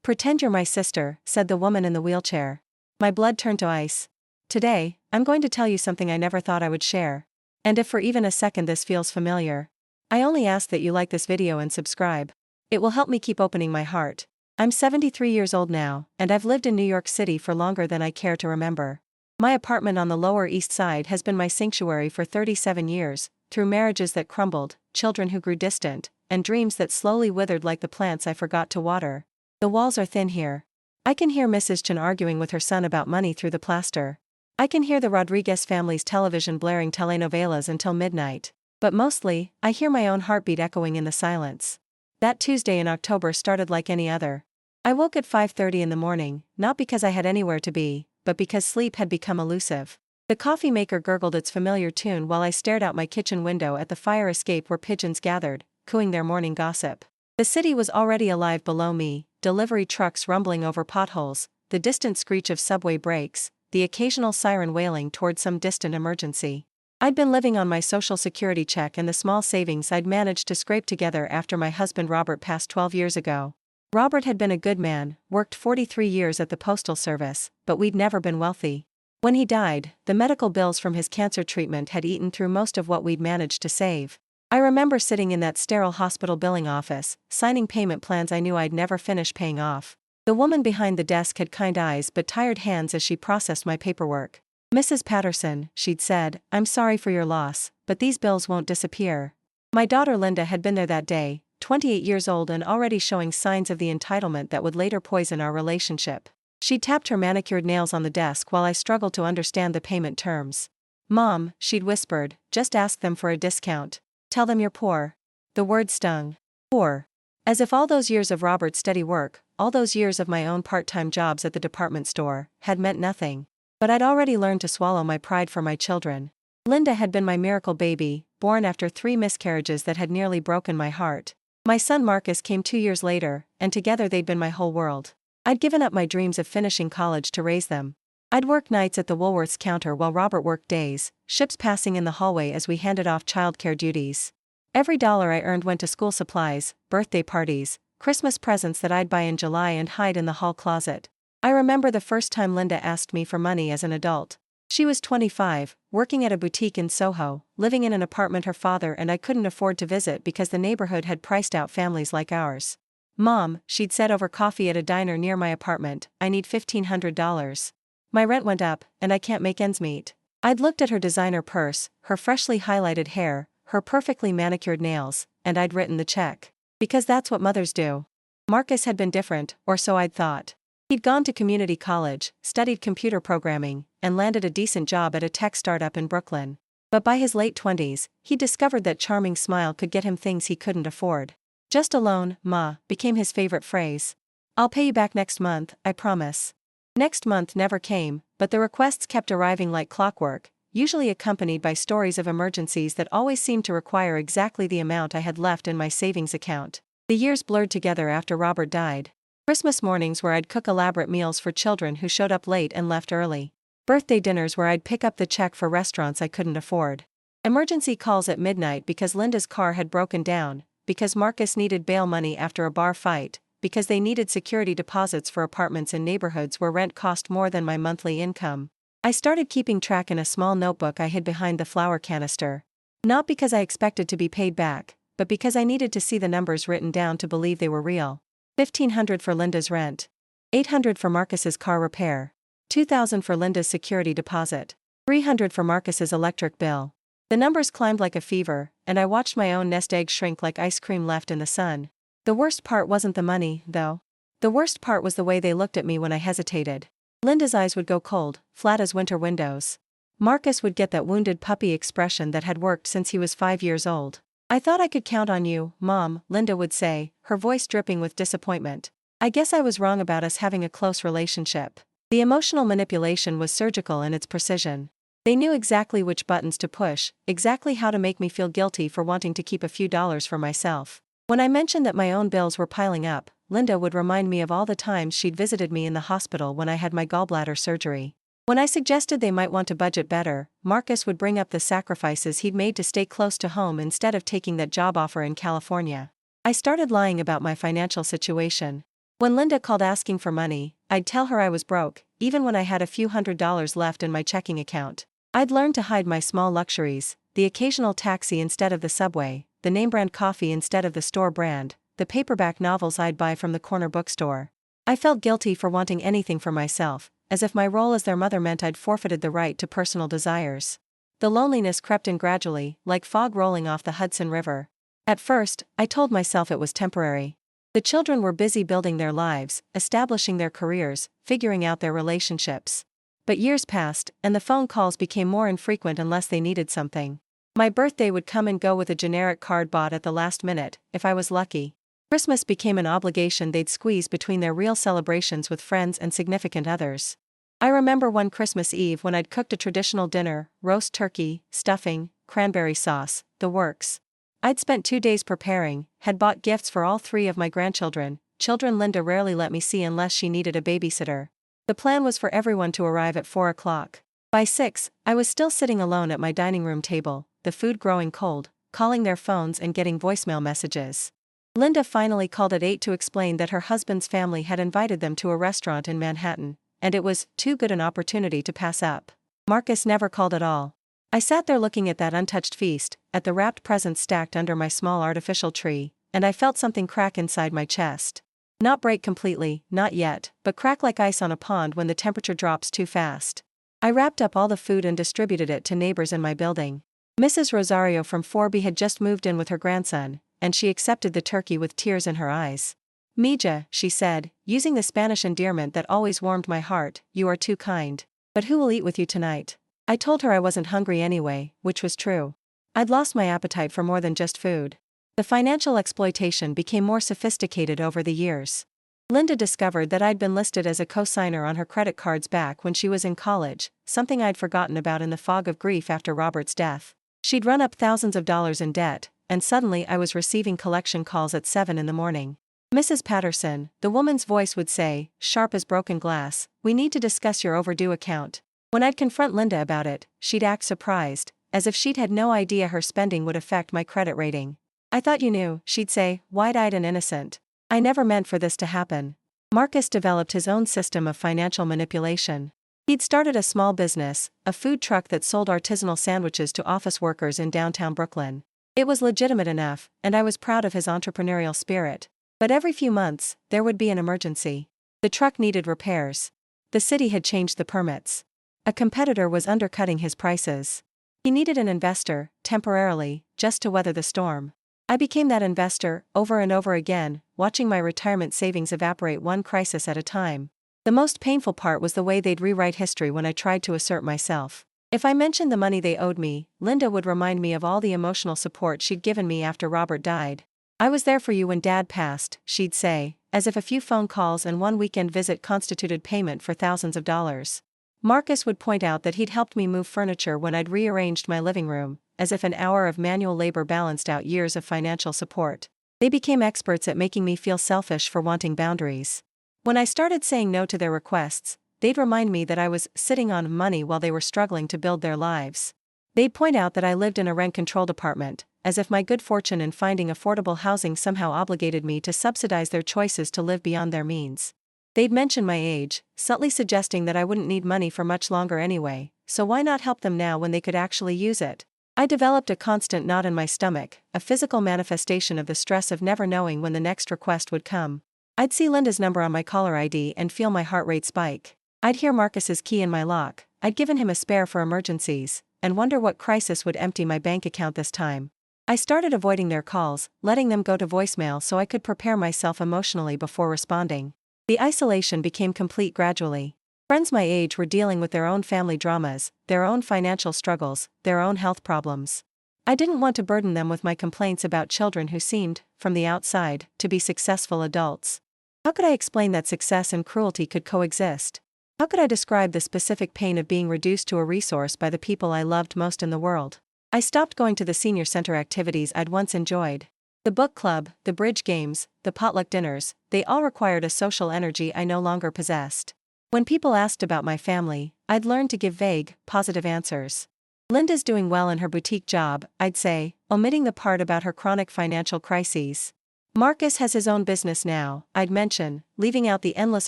"Pretend you're my sister," said the woman in the wheelchair. My blood turned to ice. "Today, I'm going to tell you something I never thought I would share. And if for even a second this feels familiar, I only ask that you like this video and subscribe. It will help me keep opening my heart. I'm 73 years old now, and I've lived in New York City for longer than I care to remember. My apartment on the Lower East Side has been my sanctuary for 37 years, through marriages that crumbled, children who grew distant, and dreams that slowly withered like the plants I forgot to water. The walls are thin here. I can hear Mrs. Chen arguing with her son about money through the plaster. I can hear the Rodriguez family's television blaring telenovelas until midnight. But mostly, I hear my own heartbeat echoing in the silence. That Tuesday in October started like any other. I woke at 5:30 in the morning, not because I had anywhere to be, but because sleep had become elusive. The coffee maker gurgled its familiar tune while I stared out my kitchen window at the fire escape where pigeons gathered, cooing their morning gossip. The city was already alive below me, delivery trucks rumbling over potholes, the distant screech of subway brakes, the occasional siren wailing toward some distant emergency. I'd been living on my Social Security check and the small savings I'd managed to scrape together after my husband Robert passed 12 years ago. Robert had been a good man, worked 43 years at the Postal Service, but we'd never been wealthy. When he died, the medical bills from his cancer treatment had eaten through most of what we'd managed to save. I remember sitting in that sterile hospital billing office, signing payment plans I knew I'd never finish paying off. The woman behind the desk had kind eyes but tired hands as she processed my paperwork. "Mrs. Patterson," she'd said, "I'm sorry for your loss, but these bills won't disappear." My daughter Linda had been there that day, 28 years old and already showing signs of the entitlement that would later poison our relationship. She tapped her manicured nails on the desk while I struggled to understand the payment terms. "Mom," she'd whispered, "just ask them for a discount. Tell them you're poor." The word stung. Poor. As if all those years of Robert's steady work, all those years of my own part-time jobs at the department store, had meant nothing. But I'd already learned to swallow my pride for my children. Linda had been my miracle baby, born after 3 miscarriages that had nearly broken my heart. My son Marcus came 2 years later, and together they'd been my whole world. I'd given up my dreams of finishing college to raise them. I'd work nights at the Woolworth's counter while Robert worked days, ships passing in the hallway as we handed off childcare duties. Every dollar I earned went to school supplies, birthday parties, Christmas presents that I'd buy in July and hide in the hall closet. I remember the first time Linda asked me for money as an adult. She was 25, working at a boutique in Soho, living in an apartment her father and I couldn't afford to visit because the neighborhood had priced out families like ours. "Mom," she'd said over coffee at a diner near my apartment, "I need $1,500. My rent went up, and I can't make ends meet." I'd looked at her designer purse, her freshly highlighted hair, her perfectly manicured nails, and I'd written the check. Because that's what mothers do. Marcus had been different, or so I'd thought. He'd gone to community college, studied computer programming, and landed a decent job at a tech startup in Brooklyn. But by his late 20s, he discovered that charming smile could get him things he couldn't afford. "Just a loan, Ma," became his favorite phrase. "I'll pay you back next month, I promise." Next month never came, but the requests kept arriving like clockwork, usually accompanied by stories of emergencies that always seemed to require exactly the amount I had left in my savings account. The years blurred together after Robert died. Christmas mornings where I'd cook elaborate meals for children who showed up late and left early. Birthday dinners where I'd pick up the check for restaurants I couldn't afford. Emergency calls at midnight because Linda's car had broken down, because Marcus needed bail money after a bar fight, because they needed security deposits for apartments in neighborhoods where rent cost more than my monthly income. I started keeping track in a small notebook I hid behind the flour canister. Not because I expected to be paid back, but because I needed to see the numbers written down to believe they were real. $1,500 for Linda's rent. $800 for Marcus's car repair. $2,000 for Linda's security deposit. $300 for Marcus's electric bill. The numbers climbed like a fever, and I watched my own nest egg shrink like ice cream left in the sun. The worst part wasn't the money, though. The worst part was the way they looked at me when I hesitated. Linda's eyes would go cold, flat as winter windows. Marcus would get that wounded puppy expression that had worked since he was 5 years old. "I thought I could count on you, Mom," Linda would say, her voice dripping with disappointment. I guess I was wrong about us having a close relationship. The emotional manipulation was surgical in its precision. They knew exactly which buttons to push, exactly how to make me feel guilty for wanting to keep a few dollars for myself. When I mentioned that my own bills were piling up, Linda would remind me of all the times she'd visited me in the hospital when I had my gallbladder surgery. When I suggested they might want to budget better, Marcus would bring up the sacrifices he'd made to stay close to home instead of taking that job offer in California. I started lying about my financial situation. When Linda called asking for money, I'd tell her I was broke, even when I had a few $100s left in my checking account. I'd learned to hide my small luxuries, the occasional taxi instead of the subway, the name brand coffee instead of the store brand, the paperback novels I'd buy from the corner bookstore. I felt guilty for wanting anything for myself, as if my role as their mother meant I'd forfeited the right to personal desires. The loneliness crept in gradually, like fog rolling off the Hudson River. At first, I told myself it was temporary. The children were busy building their lives, establishing their careers, figuring out their relationships. But years passed, and the phone calls became more infrequent unless they needed something. My birthday would come and go with a generic card bought at the last minute, if I was lucky. Christmas became an obligation they'd squeeze between their real celebrations with friends and significant others. I remember one Christmas Eve when I'd cooked a traditional dinner, roast turkey, stuffing, cranberry sauce, the works. I'd spent 2 days preparing, had bought gifts for all 3 of my grandchildren, children Linda rarely let me see unless she needed a babysitter. The plan was for everyone to arrive at 4 o'clock. By 6, I was still sitting alone at my dining room table, the food growing cold, calling their phones and getting voicemail messages. Linda finally called at 8 to explain that her husband's family had invited them to a restaurant in Manhattan, and it was too good an opportunity to pass up. Marcus never called at all. I sat there looking at that untouched feast, at the wrapped presents stacked under my small artificial tree, and I felt something crack inside my chest. Not break completely, not yet, but crack like ice on a pond when the temperature drops too fast. I wrapped up all the food and distributed it to neighbors in my building. Mrs. Rosario from 4B had just moved in with her grandson, and she accepted the turkey with tears in her eyes. "Mija," she said, using the Spanish endearment that always warmed my heart, "you are too kind. But who will eat with you tonight?" I told her I wasn't hungry anyway, which was true. I'd lost my appetite for more than just food. The financial exploitation became more sophisticated over the years. Linda discovered that I'd been listed as a co-signer on her credit cards back when she was in college, something I'd forgotten about in the fog of grief after Robert's death. She'd run up thousands of dollars in debt, and suddenly I was receiving collection calls at 7 in the morning. "Mrs. Patterson," the woman's voice would say, sharp as broken glass, "we need to discuss your overdue account." When I'd confront Linda about it, she'd act surprised, as if she'd had no idea her spending would affect my credit rating. "I thought you knew," she'd say, wide-eyed and innocent. "I never meant for this to happen." Marcus developed his own system of financial manipulation. He'd started a small business, a food truck that sold artisanal sandwiches to office workers in downtown Brooklyn. It was legitimate enough, and I was proud of his entrepreneurial spirit. But every few months, there would be an emergency. The truck needed repairs. The city had changed the permits. A competitor was undercutting his prices. He needed an investor, temporarily, just to weather the storm. I became that investor, over and over again, watching my retirement savings evaporate one crisis at a time. The most painful part was the way they'd rewrite history when I tried to assert myself. If I mentioned the money they owed me, Linda would remind me of all the emotional support she'd given me after Robert died. "I was there for you when Dad passed," she'd say, as if a few phone calls and one weekend visit constituted payment for thousands of dollars. Marcus would point out that he'd helped me move furniture when I'd rearranged my living room, as if an hour of manual labor balanced out years of financial support. They became experts at making me feel selfish for wanting boundaries. When I started saying no to their requests, they'd remind me that I was sitting on money while they were struggling to build their lives. They'd point out that I lived in a rent-controlled apartment, as if my good fortune in finding affordable housing somehow obligated me to subsidize their choices to live beyond their means. They'd mention my age, subtly suggesting that I wouldn't need money for much longer anyway, so why not help them now when they could actually use it? I developed a constant knot in my stomach, a physical manifestation of the stress of never knowing when the next request would come. I'd see Linda's number on my caller ID and feel my heart rate spike. I'd hear Marcus's key in my lock, I'd given him a spare for emergencies, and wonder what crisis would empty my bank account this time. I started avoiding their calls, letting them go to voicemail so I could prepare myself emotionally before responding. The isolation became complete gradually. Friends my age were dealing with their own family dramas, their own financial struggles, their own health problems. I didn't want to burden them with my complaints about children who seemed, from the outside, to be successful adults. How could I explain that success and cruelty could coexist? How could I describe the specific pain of being reduced to a resource by the people I loved most in the world? I stopped going to the senior center activities I'd once enjoyed. The book club, the bridge games, the potluck dinners, they all required a social energy I no longer possessed. When people asked about my family, I'd learned to give vague, positive answers. "Linda's doing well in her boutique job," I'd say, omitting the part about her chronic financial crises. Marcus has his own business now, I'd mention, leaving out the endless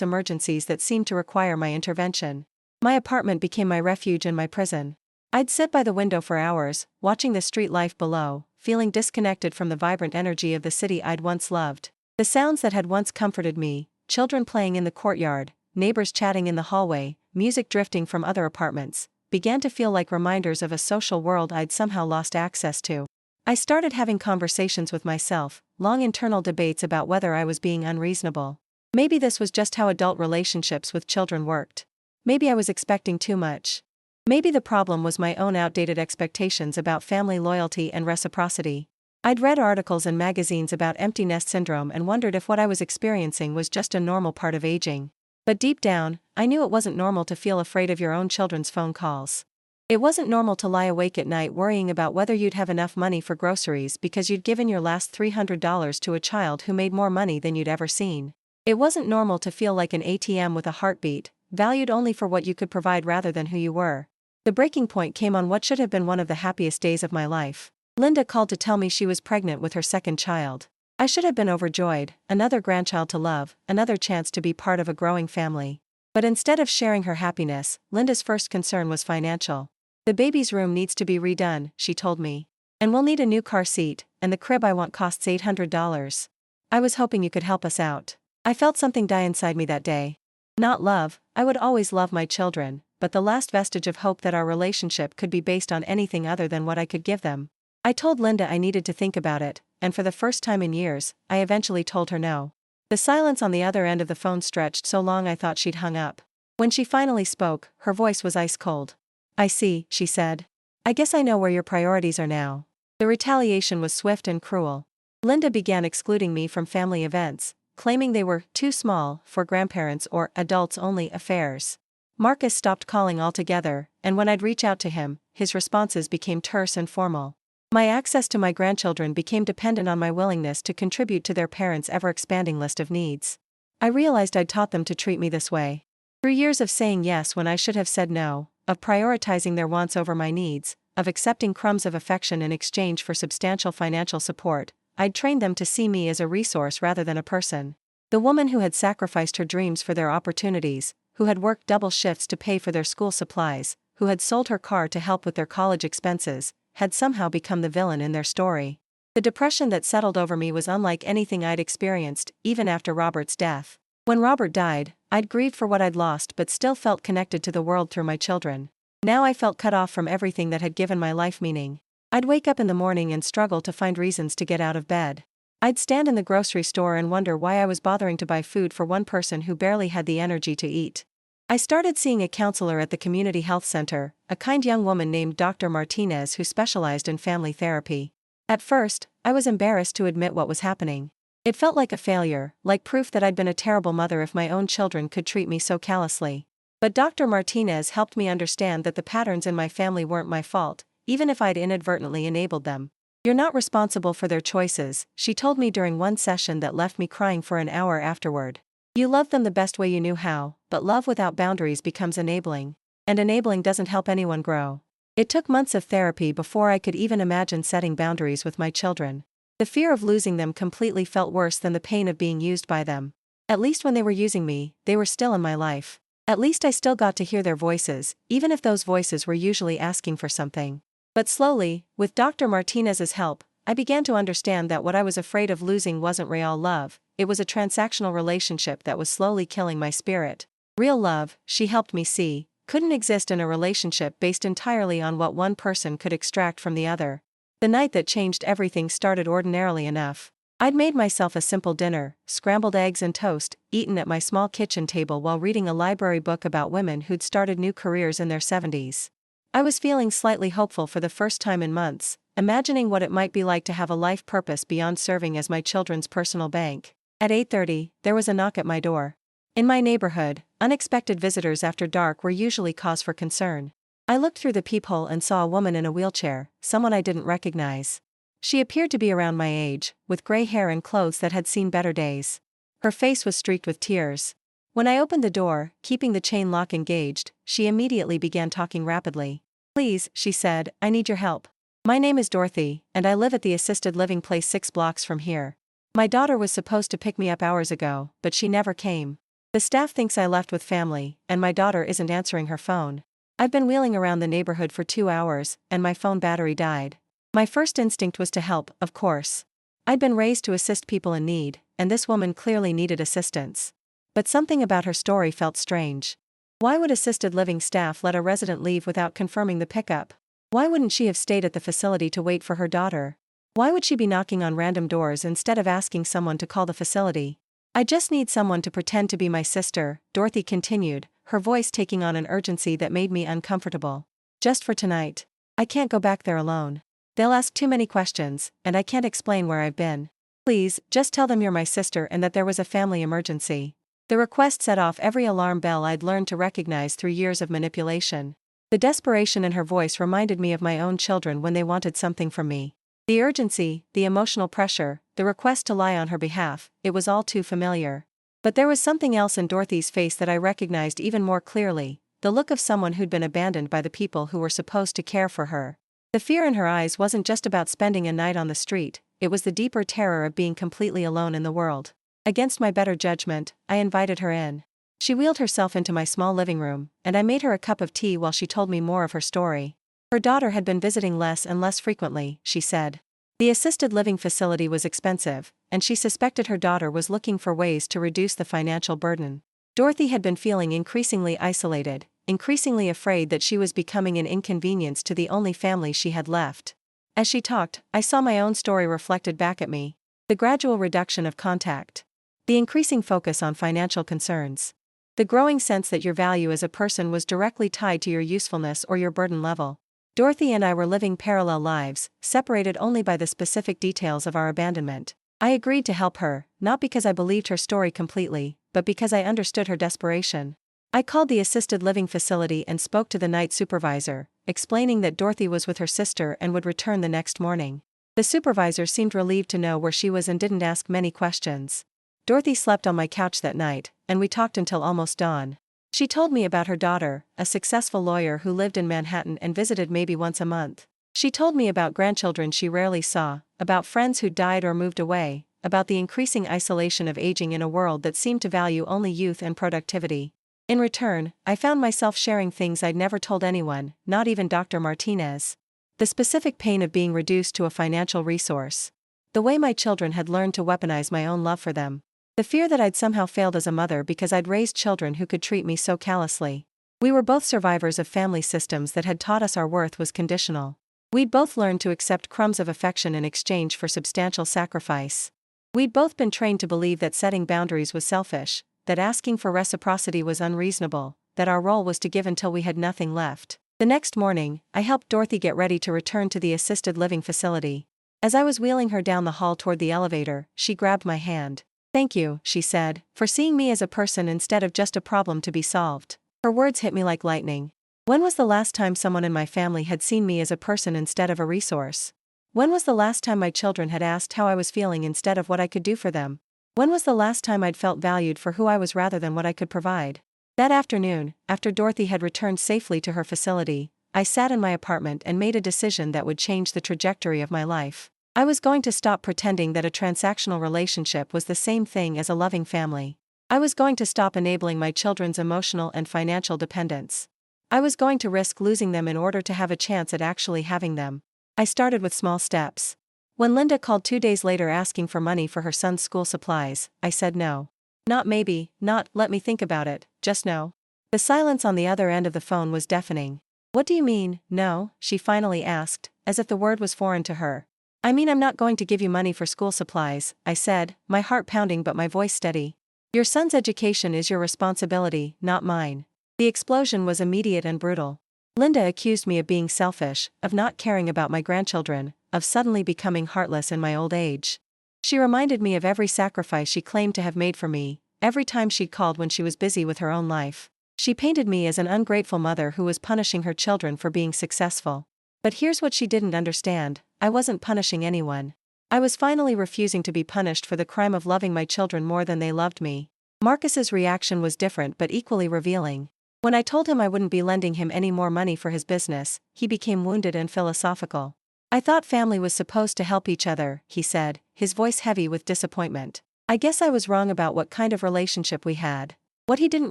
emergencies that seemed to require my intervention. My apartment became my refuge and my prison. I'd sit by the window for hours, watching the street life below, feeling disconnected from the vibrant energy of the city I'd once loved. The sounds that had once comforted me, children playing in the courtyard, neighbors chatting in the hallway, music drifting from other apartments, began to feel like reminders of a social world I'd somehow lost access to. I started having conversations with myself, long internal debates about whether I was being unreasonable. Maybe this was just how adult relationships with children worked. Maybe I was expecting too much. Maybe the problem was my own outdated expectations about family loyalty and reciprocity. I'd read articles and magazines about empty nest syndrome and wondered if what I was experiencing was just a normal part of aging. But deep down, I knew it wasn't normal to feel afraid of your own children's phone calls. It wasn't normal to lie awake at night worrying about whether you'd have enough money for groceries because you'd given your last $300 to a child who made more money than you'd ever seen. It wasn't normal to feel like an ATM with a heartbeat, valued only for what you could provide rather than who you were. The breaking point came on what should have been one of the happiest days of my life. Linda called to tell me she was pregnant with her second child. I should have been overjoyed, another grandchild to love, another chance to be part of a growing family. But instead of sharing her happiness, Linda's first concern was financial. "The baby's room needs to be redone," she told me. "And we'll need a new car seat, and the crib I want costs $800. I was hoping you could help us out." I felt something die inside me that day. Not love, I would always love my children, but the last vestige of hope that our relationship could be based on anything other than what I could give them. I told Linda I needed to think about it, and for the first time in years, I eventually told her no. The silence on the other end of the phone stretched so long I thought she'd hung up. When she finally spoke, her voice was ice cold. "I see," she said. "I guess I know where your priorities are now." The retaliation was swift and cruel. Linda began excluding me from family events, claiming they were too small for grandparents or adults-only affairs. Marcus stopped calling altogether, and when I'd reach out to him, his responses became terse and formal. My access to my grandchildren became dependent on my willingness to contribute to their parents' ever-expanding list of needs. I realized I'd taught them to treat me this way. Through years of saying yes when I should have said no, of prioritizing their wants over my needs, of accepting crumbs of affection in exchange for substantial financial support, I'd trained them to see me as a resource rather than a person. The woman who had sacrificed her dreams for their opportunities, who had worked double shifts to pay for their school supplies, who had sold her car to help with their college expenses, had somehow become the villain in their story. The depression that settled over me was unlike anything I'd experienced, even after Robert's death. When Robert died, I'd grieved for what I'd lost but still felt connected to the world through my children. Now I felt cut off from everything that had given my life meaning. I'd wake up in the morning and struggle to find reasons to get out of bed. I'd stand in the grocery store and wonder why I was bothering to buy food for one person who barely had the energy to eat. I started seeing a counselor at the community health center, a kind young woman named Dr. Martinez who specialized in family therapy. At first, I was embarrassed to admit what was happening. It felt like a failure, like proof that I'd been a terrible mother if my own children could treat me so callously. But Dr. Martinez helped me understand that the patterns in my family weren't my fault, even if I'd inadvertently enabled them. "You're not responsible for their choices," she told me during one session that left me crying for an hour afterward. "You loved them the best way you knew how, but love without boundaries becomes enabling. And enabling doesn't help anyone grow." It took months of therapy before I could even imagine setting boundaries with my children. The fear of losing them completely felt worse than the pain of being used by them. At least when they were using me, they were still in my life. At least I still got to hear their voices, even if those voices were usually asking for something. But slowly, with Dr. Martinez's help, I began to understand that what I was afraid of losing wasn't real love, it was a transactional relationship that was slowly killing my spirit. Real love, she helped me see, couldn't exist in a relationship based entirely on what one person could extract from the other. The night that changed everything started ordinarily enough. I'd made myself a simple dinner, scrambled eggs and toast, eaten at my small kitchen table while reading a library book about women who'd started new careers in their 70s. I was feeling slightly hopeful for the first time in months, imagining what it might be like to have a life purpose beyond serving as my children's personal bank. At 8:30, there was a knock at my door. In my neighborhood, unexpected visitors after dark were usually cause for concern. I looked through the peephole and saw a woman in a wheelchair, someone I didn't recognize. She appeared to be around my age, with gray hair and clothes that had seen better days. Her face was streaked with tears. When I opened the door, keeping the chain lock engaged, she immediately began talking rapidly. "Please," she said, "I need your help. My name is Dorothy, and I live at the assisted living place 6 blocks from here. My daughter was supposed to pick me up hours ago, but she never came. The staff thinks I left with family, and my daughter isn't answering her phone. I've been wheeling around the neighborhood for 2 hours, and my phone battery died. My first instinct was to help, of course. I'd been raised to assist people in need, and this woman clearly needed assistance. But something about her story felt strange. Why would assisted living staff let a resident leave without confirming the pickup? Why wouldn't she have stayed at the facility to wait for her daughter? Why would she be knocking on random doors instead of asking someone to call the facility? I just need someone to pretend to be my sister, Dorothy continued, her voice taking on an urgency that made me uncomfortable. Just for tonight. I can't go back there alone. They'll ask too many questions, and I can't explain where I've been. Please, just tell them you're my sister and that there was a family emergency. The request set off every alarm bell I'd learned to recognize through years of manipulation. The desperation in her voice reminded me of my own children when they wanted something from me. The urgency, the emotional pressure, the request to lie on her behalf, it was all too familiar. But there was something else in Dorothy's face that I recognized even more clearly, the look of someone who'd been abandoned by the people who were supposed to care for her. The fear in her eyes wasn't just about spending a night on the street, it was the deeper terror of being completely alone in the world. Against my better judgment, I invited her in. She wheeled herself into my small living room, and I made her a cup of tea while she told me more of her story. Her daughter had been visiting less and less frequently, she said. The assisted living facility was expensive, and she suspected her daughter was looking for ways to reduce the financial burden. Dorothy had been feeling increasingly isolated, increasingly afraid that she was becoming an inconvenience to the only family she had left. As she talked, I saw my own story reflected back at me. The gradual reduction of contact. The increasing focus on financial concerns. The growing sense that your value as a person was directly tied to your usefulness or your burden level. Dorothy and I were living parallel lives, separated only by the specific details of our abandonment. I agreed to help her, not because I believed her story completely, but because I understood her desperation. I called the assisted living facility and spoke to the night supervisor, explaining that Dorothy was with her sister and would return the next morning. The supervisor seemed relieved to know where she was and didn't ask many questions. Dorothy slept on my couch that night, and we talked until almost dawn. She told me about her daughter, a successful lawyer who lived in Manhattan and visited maybe once a month. She told me about grandchildren she rarely saw, about friends who died or moved away, about the increasing isolation of aging in a world that seemed to value only youth and productivity. In return, I found myself sharing things I'd never told anyone, not even Dr. Martinez. The specific pain of being reduced to a financial resource. The way my children had learned to weaponize my own love for them. The fear that I'd somehow failed as a mother because I'd raised children who could treat me so callously. We were both survivors of family systems that had taught us our worth was conditional. We'd both learned to accept crumbs of affection in exchange for substantial sacrifice. We'd both been trained to believe that setting boundaries was selfish, that asking for reciprocity was unreasonable, that our role was to give until we had nothing left. The next morning, I helped Dorothy get ready to return to the assisted living facility. As I was wheeling her down the hall toward the elevator, she grabbed my hand. "Thank you," she said, "for seeing me as a person instead of just a problem to be solved." Her words hit me like lightning. When was the last time someone in my family had seen me as a person instead of a resource? When was the last time my children had asked how I was feeling instead of what I could do for them? When was the last time I'd felt valued for who I was rather than what I could provide? That afternoon, after Dorothy had returned safely to her facility, I sat in my apartment and made a decision that would change the trajectory of my life. I was going to stop pretending that a transactional relationship was the same thing as a loving family. I was going to stop enabling my children's emotional and financial dependence. I was going to risk losing them in order to have a chance at actually having them. I started with small steps. When Linda called 2 days later asking for money for her son's school supplies, I said no. Not maybe, not let me think about it, just no. The silence on the other end of the phone was deafening. "What do you mean, no?" she finally asked, as if the word was foreign to her. "I mean I'm not going to give you money for school supplies," I said, my heart pounding but my voice steady. "Your son's education is your responsibility, not mine." The explosion was immediate and brutal. Linda accused me of being selfish, of not caring about my grandchildren, of suddenly becoming heartless in my old age. She reminded me of every sacrifice she claimed to have made for me, every time she'd called when she was busy with her own life. She painted me as an ungrateful mother who was punishing her children for being successful. But here's what she didn't understand: I wasn't punishing anyone. I was finally refusing to be punished for the crime of loving my children more than they loved me. Marcus's reaction was different but equally revealing. When I told him I wouldn't be lending him any more money for his business, he became wounded and philosophical. I thought family was supposed to help each other, he said, his voice heavy with disappointment. I guess I was wrong about what kind of relationship we had. What he didn't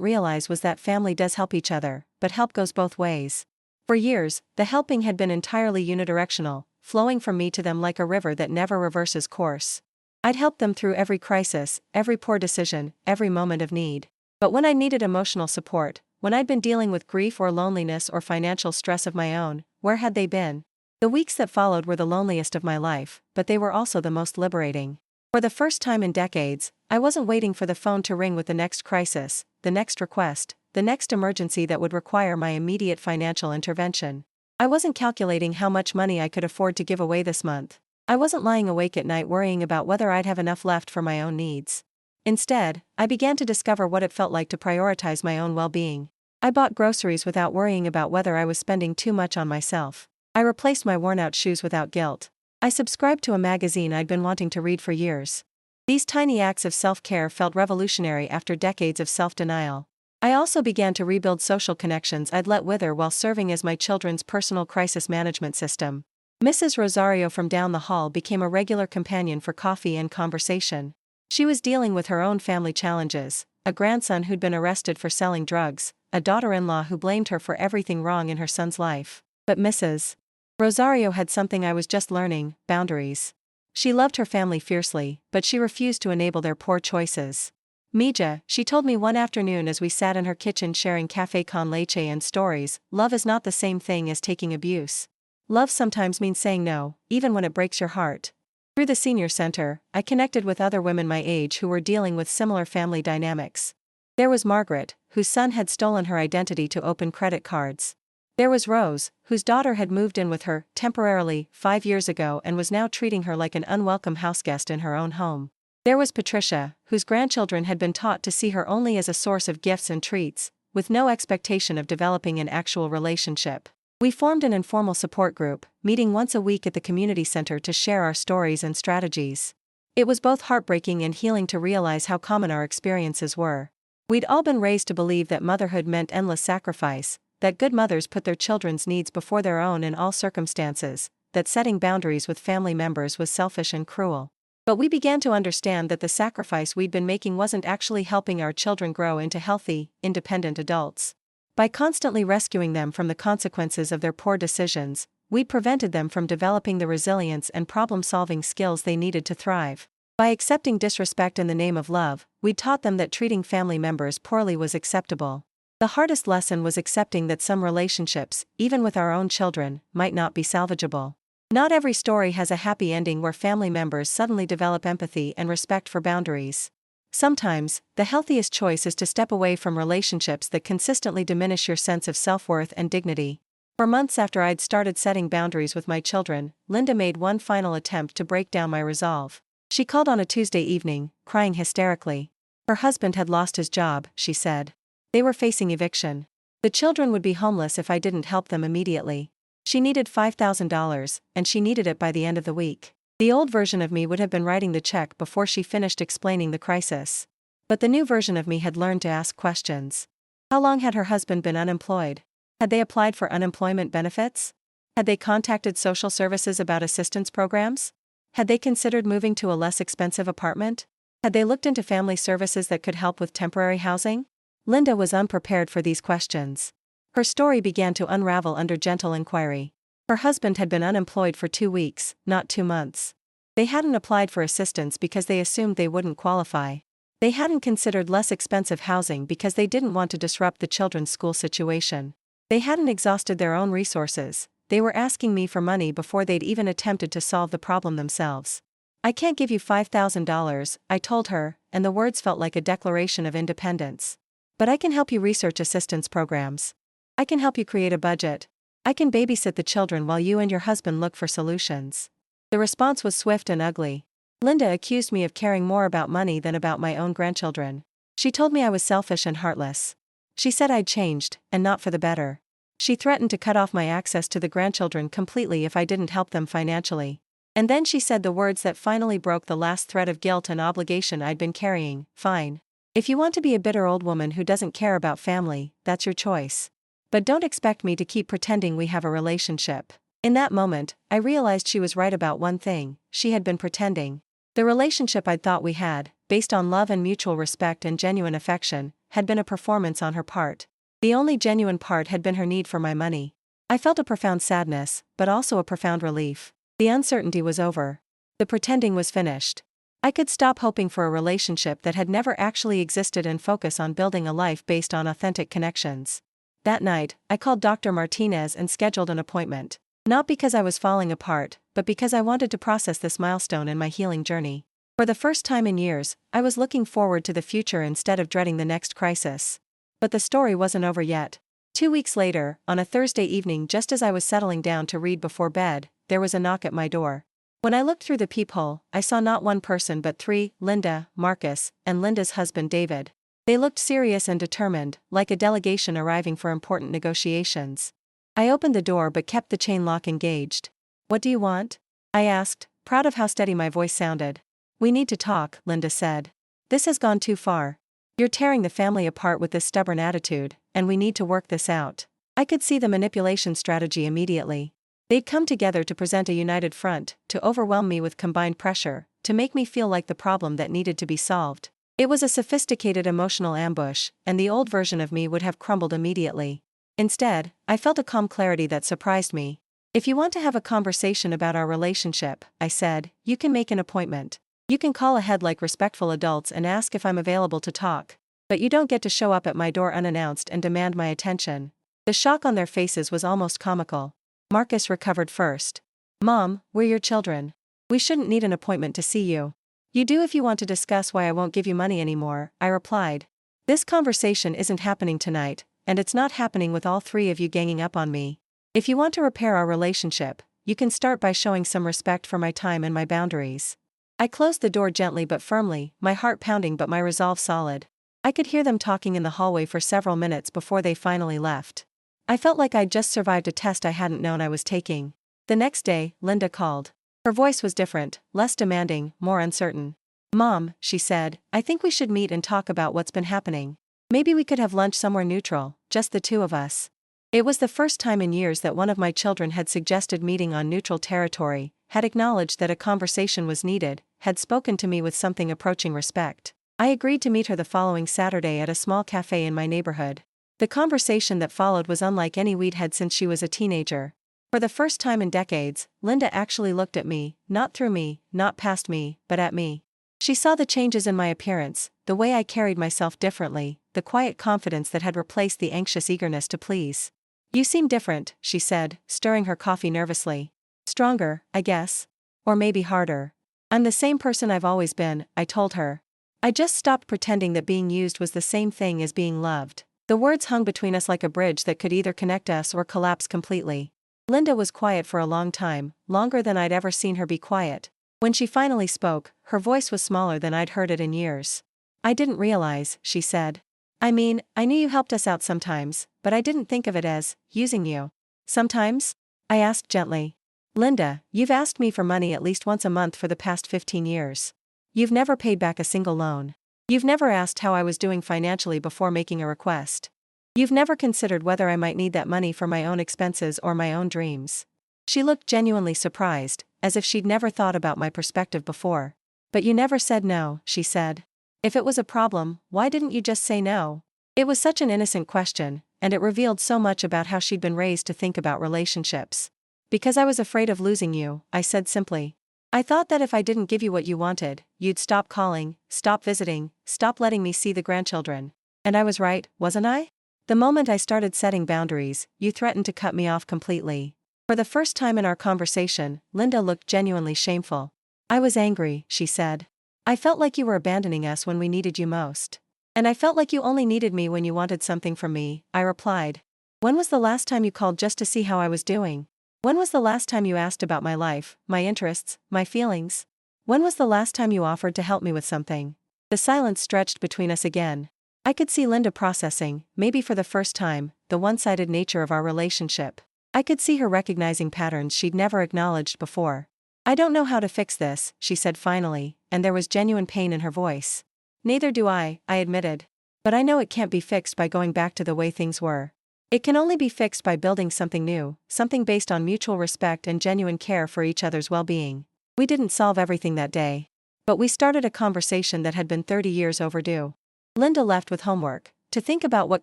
realize was that family does help each other, but help goes both ways. For years, the helping had been entirely unidirectional, flowing from me to them like a river that never reverses course. I'd helped them through every crisis, every poor decision, every moment of need. But when I needed emotional support, when I'd been dealing with grief or loneliness or financial stress of my own, where had they been? The weeks that followed were the loneliest of my life, but they were also the most liberating. For the first time in decades, I wasn't waiting for the phone to ring with the next crisis, the next request, the next emergency that would require my immediate financial intervention. I wasn't calculating how much money I could afford to give away this month. I wasn't lying awake at night worrying about whether I'd have enough left for my own needs. Instead, I began to discover what it felt like to prioritize my own well-being. I bought groceries without worrying about whether I was spending too much on myself. I replaced my worn-out shoes without guilt. I subscribed to a magazine I'd been wanting to read for years. These tiny acts of self-care felt revolutionary after decades of self-denial. I also began to rebuild social connections I'd let wither while serving as my children's personal crisis management system. Mrs. Rosario from down the hall became a regular companion for coffee and conversation. She was dealing with her own family challenges, a grandson who'd been arrested for selling drugs, a daughter-in-law who blamed her for everything wrong in her son's life. But Mrs. Rosario had something I was just learning: boundaries. She loved her family fiercely, but she refused to enable their poor choices. Mija, she told me one afternoon as we sat in her kitchen sharing café con leche and stories, love is not the same thing as taking abuse. Love sometimes means saying no, even when it breaks your heart. Through the senior center, I connected with other women my age who were dealing with similar family dynamics. There was Margaret, whose son had stolen her identity to open credit cards. There was Rose, whose daughter had moved in with her, temporarily, 5 years ago and was now treating her like an unwelcome houseguest in her own home. There was Patricia, whose grandchildren had been taught to see her only as a source of gifts and treats, with no expectation of developing an actual relationship. We formed an informal support group, meeting once a week at the community center to share our stories and strategies. It was both heartbreaking and healing to realize how common our experiences were. We'd all been raised to believe that motherhood meant endless sacrifice, that good mothers put their children's needs before their own in all circumstances, that setting boundaries with family members was selfish and cruel. But we began to understand that the sacrifice we'd been making wasn't actually helping our children grow into healthy, independent adults. By constantly rescuing them from the consequences of their poor decisions, we prevented them from developing the resilience and problem-solving skills they needed to thrive. By accepting disrespect in the name of love, we taught them that treating family members poorly was acceptable. The hardest lesson was accepting that some relationships, even with our own children, might not be salvageable. Not every story has a happy ending where family members suddenly develop empathy and respect for boundaries. Sometimes, the healthiest choice is to step away from relationships that consistently diminish your sense of self-worth and dignity. For months after I'd started setting boundaries with my children, Linda made one final attempt to break down my resolve. She called on a Tuesday evening, crying hysterically. Her husband had lost his job, she said. They were facing eviction. The children would be homeless if I didn't help them immediately. She needed $5,000, and she needed it by the end of the week. The old version of me would have been writing the check before she finished explaining the crisis. But the new version of me had learned to ask questions. How long had her husband been unemployed? Had they applied for unemployment benefits? Had they contacted social services about assistance programs? Had they considered moving to a less expensive apartment? Had they looked into family services that could help with temporary housing? Linda was unprepared for these questions. Her story began to unravel under gentle inquiry. Her husband had been unemployed for 2 weeks, not 2 months. They hadn't applied for assistance because they assumed they wouldn't qualify. They hadn't considered less expensive housing because they didn't want to disrupt the children's school situation. They hadn't exhausted their own resources. They were asking me for money before they'd even attempted to solve the problem themselves. I can't give you $5,000, I told her, and the words felt like a declaration of independence. But I can help you research assistance programs. I can help you create a budget. I can babysit the children while you and your husband look for solutions. The response was swift and ugly. Linda accused me of caring more about money than about my own grandchildren. She told me I was selfish and heartless. She said I'd changed, and not for the better. She threatened to cut off my access to the grandchildren completely if I didn't help them financially. And then she said the words that finally broke the last thread of guilt and obligation I'd been carrying: fine. If you want to be a bitter old woman who doesn't care about family, that's your choice. But don't expect me to keep pretending we have a relationship. In that moment, I realized she was right about one thing: she had been pretending. The relationship I'd thought we had, based on love and mutual respect and genuine affection, had been a performance on her part. The only genuine part had been her need for my money. I felt a profound sadness, but also a profound relief. The uncertainty was over. The pretending was finished. I could stop hoping for a relationship that had never actually existed and focus on building a life based on authentic connections. That night, I called Dr. Martinez and scheduled an appointment. Not because I was falling apart, but because I wanted to process this milestone in my healing journey. For the first time in years, I was looking forward to the future instead of dreading the next crisis. But the story wasn't over yet. 2 weeks later, on a Thursday evening just as I was settling down to read before bed, there was a knock at my door. When I looked through the peephole, I saw not one person but three: Linda, Marcus, and Linda's husband David. They looked serious and determined, like a delegation arriving for important negotiations. I opened the door but kept the chain lock engaged. "What do you want?" I asked, proud of how steady my voice sounded. "We need to talk," Linda said. "This has gone too far. You're tearing the family apart with this stubborn attitude, and we need to work this out." I could see the manipulation strategy immediately. They'd come together to present a united front, to overwhelm me with combined pressure, to make me feel like the problem that needed to be solved. It was a sophisticated emotional ambush, and the old version of me would have crumbled immediately. Instead, I felt a calm clarity that surprised me. "If you want to have a conversation about our relationship," I said, "you can make an appointment. You can call ahead like respectful adults and ask if I'm available to talk. But you don't get to show up at my door unannounced and demand my attention." The shock on their faces was almost comical. Marcus recovered first. "Mom, we're your children. We shouldn't need an appointment to see you." "You do if you want to discuss why I won't give you money anymore," I replied. "This conversation isn't happening tonight, and it's not happening with all three of you ganging up on me. If you want to repair our relationship, you can start by showing some respect for my time and my boundaries." I closed the door gently but firmly, my heart pounding but my resolve solid. I could hear them talking in the hallway for several minutes before they finally left. I felt like I'd just survived a test I hadn't known I was taking. The next day, Linda called. Her voice was different, less demanding, more uncertain. "Mom," she said, "I think we should meet and talk about what's been happening. Maybe we could have lunch somewhere neutral, just the two of us." It was the first time in years that one of my children had suggested meeting on neutral territory, had acknowledged that a conversation was needed, had spoken to me with something approaching respect. I agreed to meet her the following Saturday at a small cafe in my neighborhood. The conversation that followed was unlike any we'd had since she was a teenager. For the first time in decades, Linda actually looked at me, not through me, not past me, but at me. She saw the changes in my appearance, the way I carried myself differently, the quiet confidence that had replaced the anxious eagerness to please. "You seem different," she said, stirring her coffee nervously. "Stronger, I guess. Or maybe harder." "I'm the same person I've always been," I told her. "I just stopped pretending that being used was the same thing as being loved." The words hung between us like a bridge that could either connect us or collapse completely. Linda was quiet for a long time, longer than I'd ever seen her be quiet. When she finally spoke, her voice was smaller than I'd heard it in years. "I didn't realize," she said. "I mean, I knew you helped us out sometimes, but I didn't think of it as using you." "Sometimes?" I asked gently. "Linda, you've asked me for money at least once a month for the past 15 years. You've never paid back a single loan. You've never asked how I was doing financially before making a request. You've never considered whether I might need that money for my own expenses or my own dreams." She looked genuinely surprised, as if she'd never thought about my perspective before. "But you never said no," she said. "If it was a problem, why didn't you just say no?" It was such an innocent question, and it revealed so much about how she'd been raised to think about relationships. "Because I was afraid of losing you," I said simply. "I thought that if I didn't give you what you wanted, you'd stop calling, stop visiting, stop letting me see the grandchildren. And I was right, wasn't I? The moment I started setting boundaries, you threatened to cut me off completely." For the first time in our conversation, Linda looked genuinely shameful. "I was angry," she said. "I felt like you were abandoning us when we needed you most. And I felt like you only needed me when you wanted something from me," I replied. "When was the last time you called just to see how I was doing? When was the last time you asked about my life, my interests, my feelings? When was the last time you offered to help me with something?" The silence stretched between us again. I could see Linda processing, maybe for the first time, the one-sided nature of our relationship. I could see her recognizing patterns she'd never acknowledged before. "I don't know how to fix this," she said finally, and there was genuine pain in her voice. "Neither do I admitted. But I know it can't be fixed by going back to the way things were. It can only be fixed by building something new, something based on mutual respect and genuine care for each other's well-being. We didn't solve everything that day, but we started a conversation that had been 30 years overdue. Linda left with homework, to think about what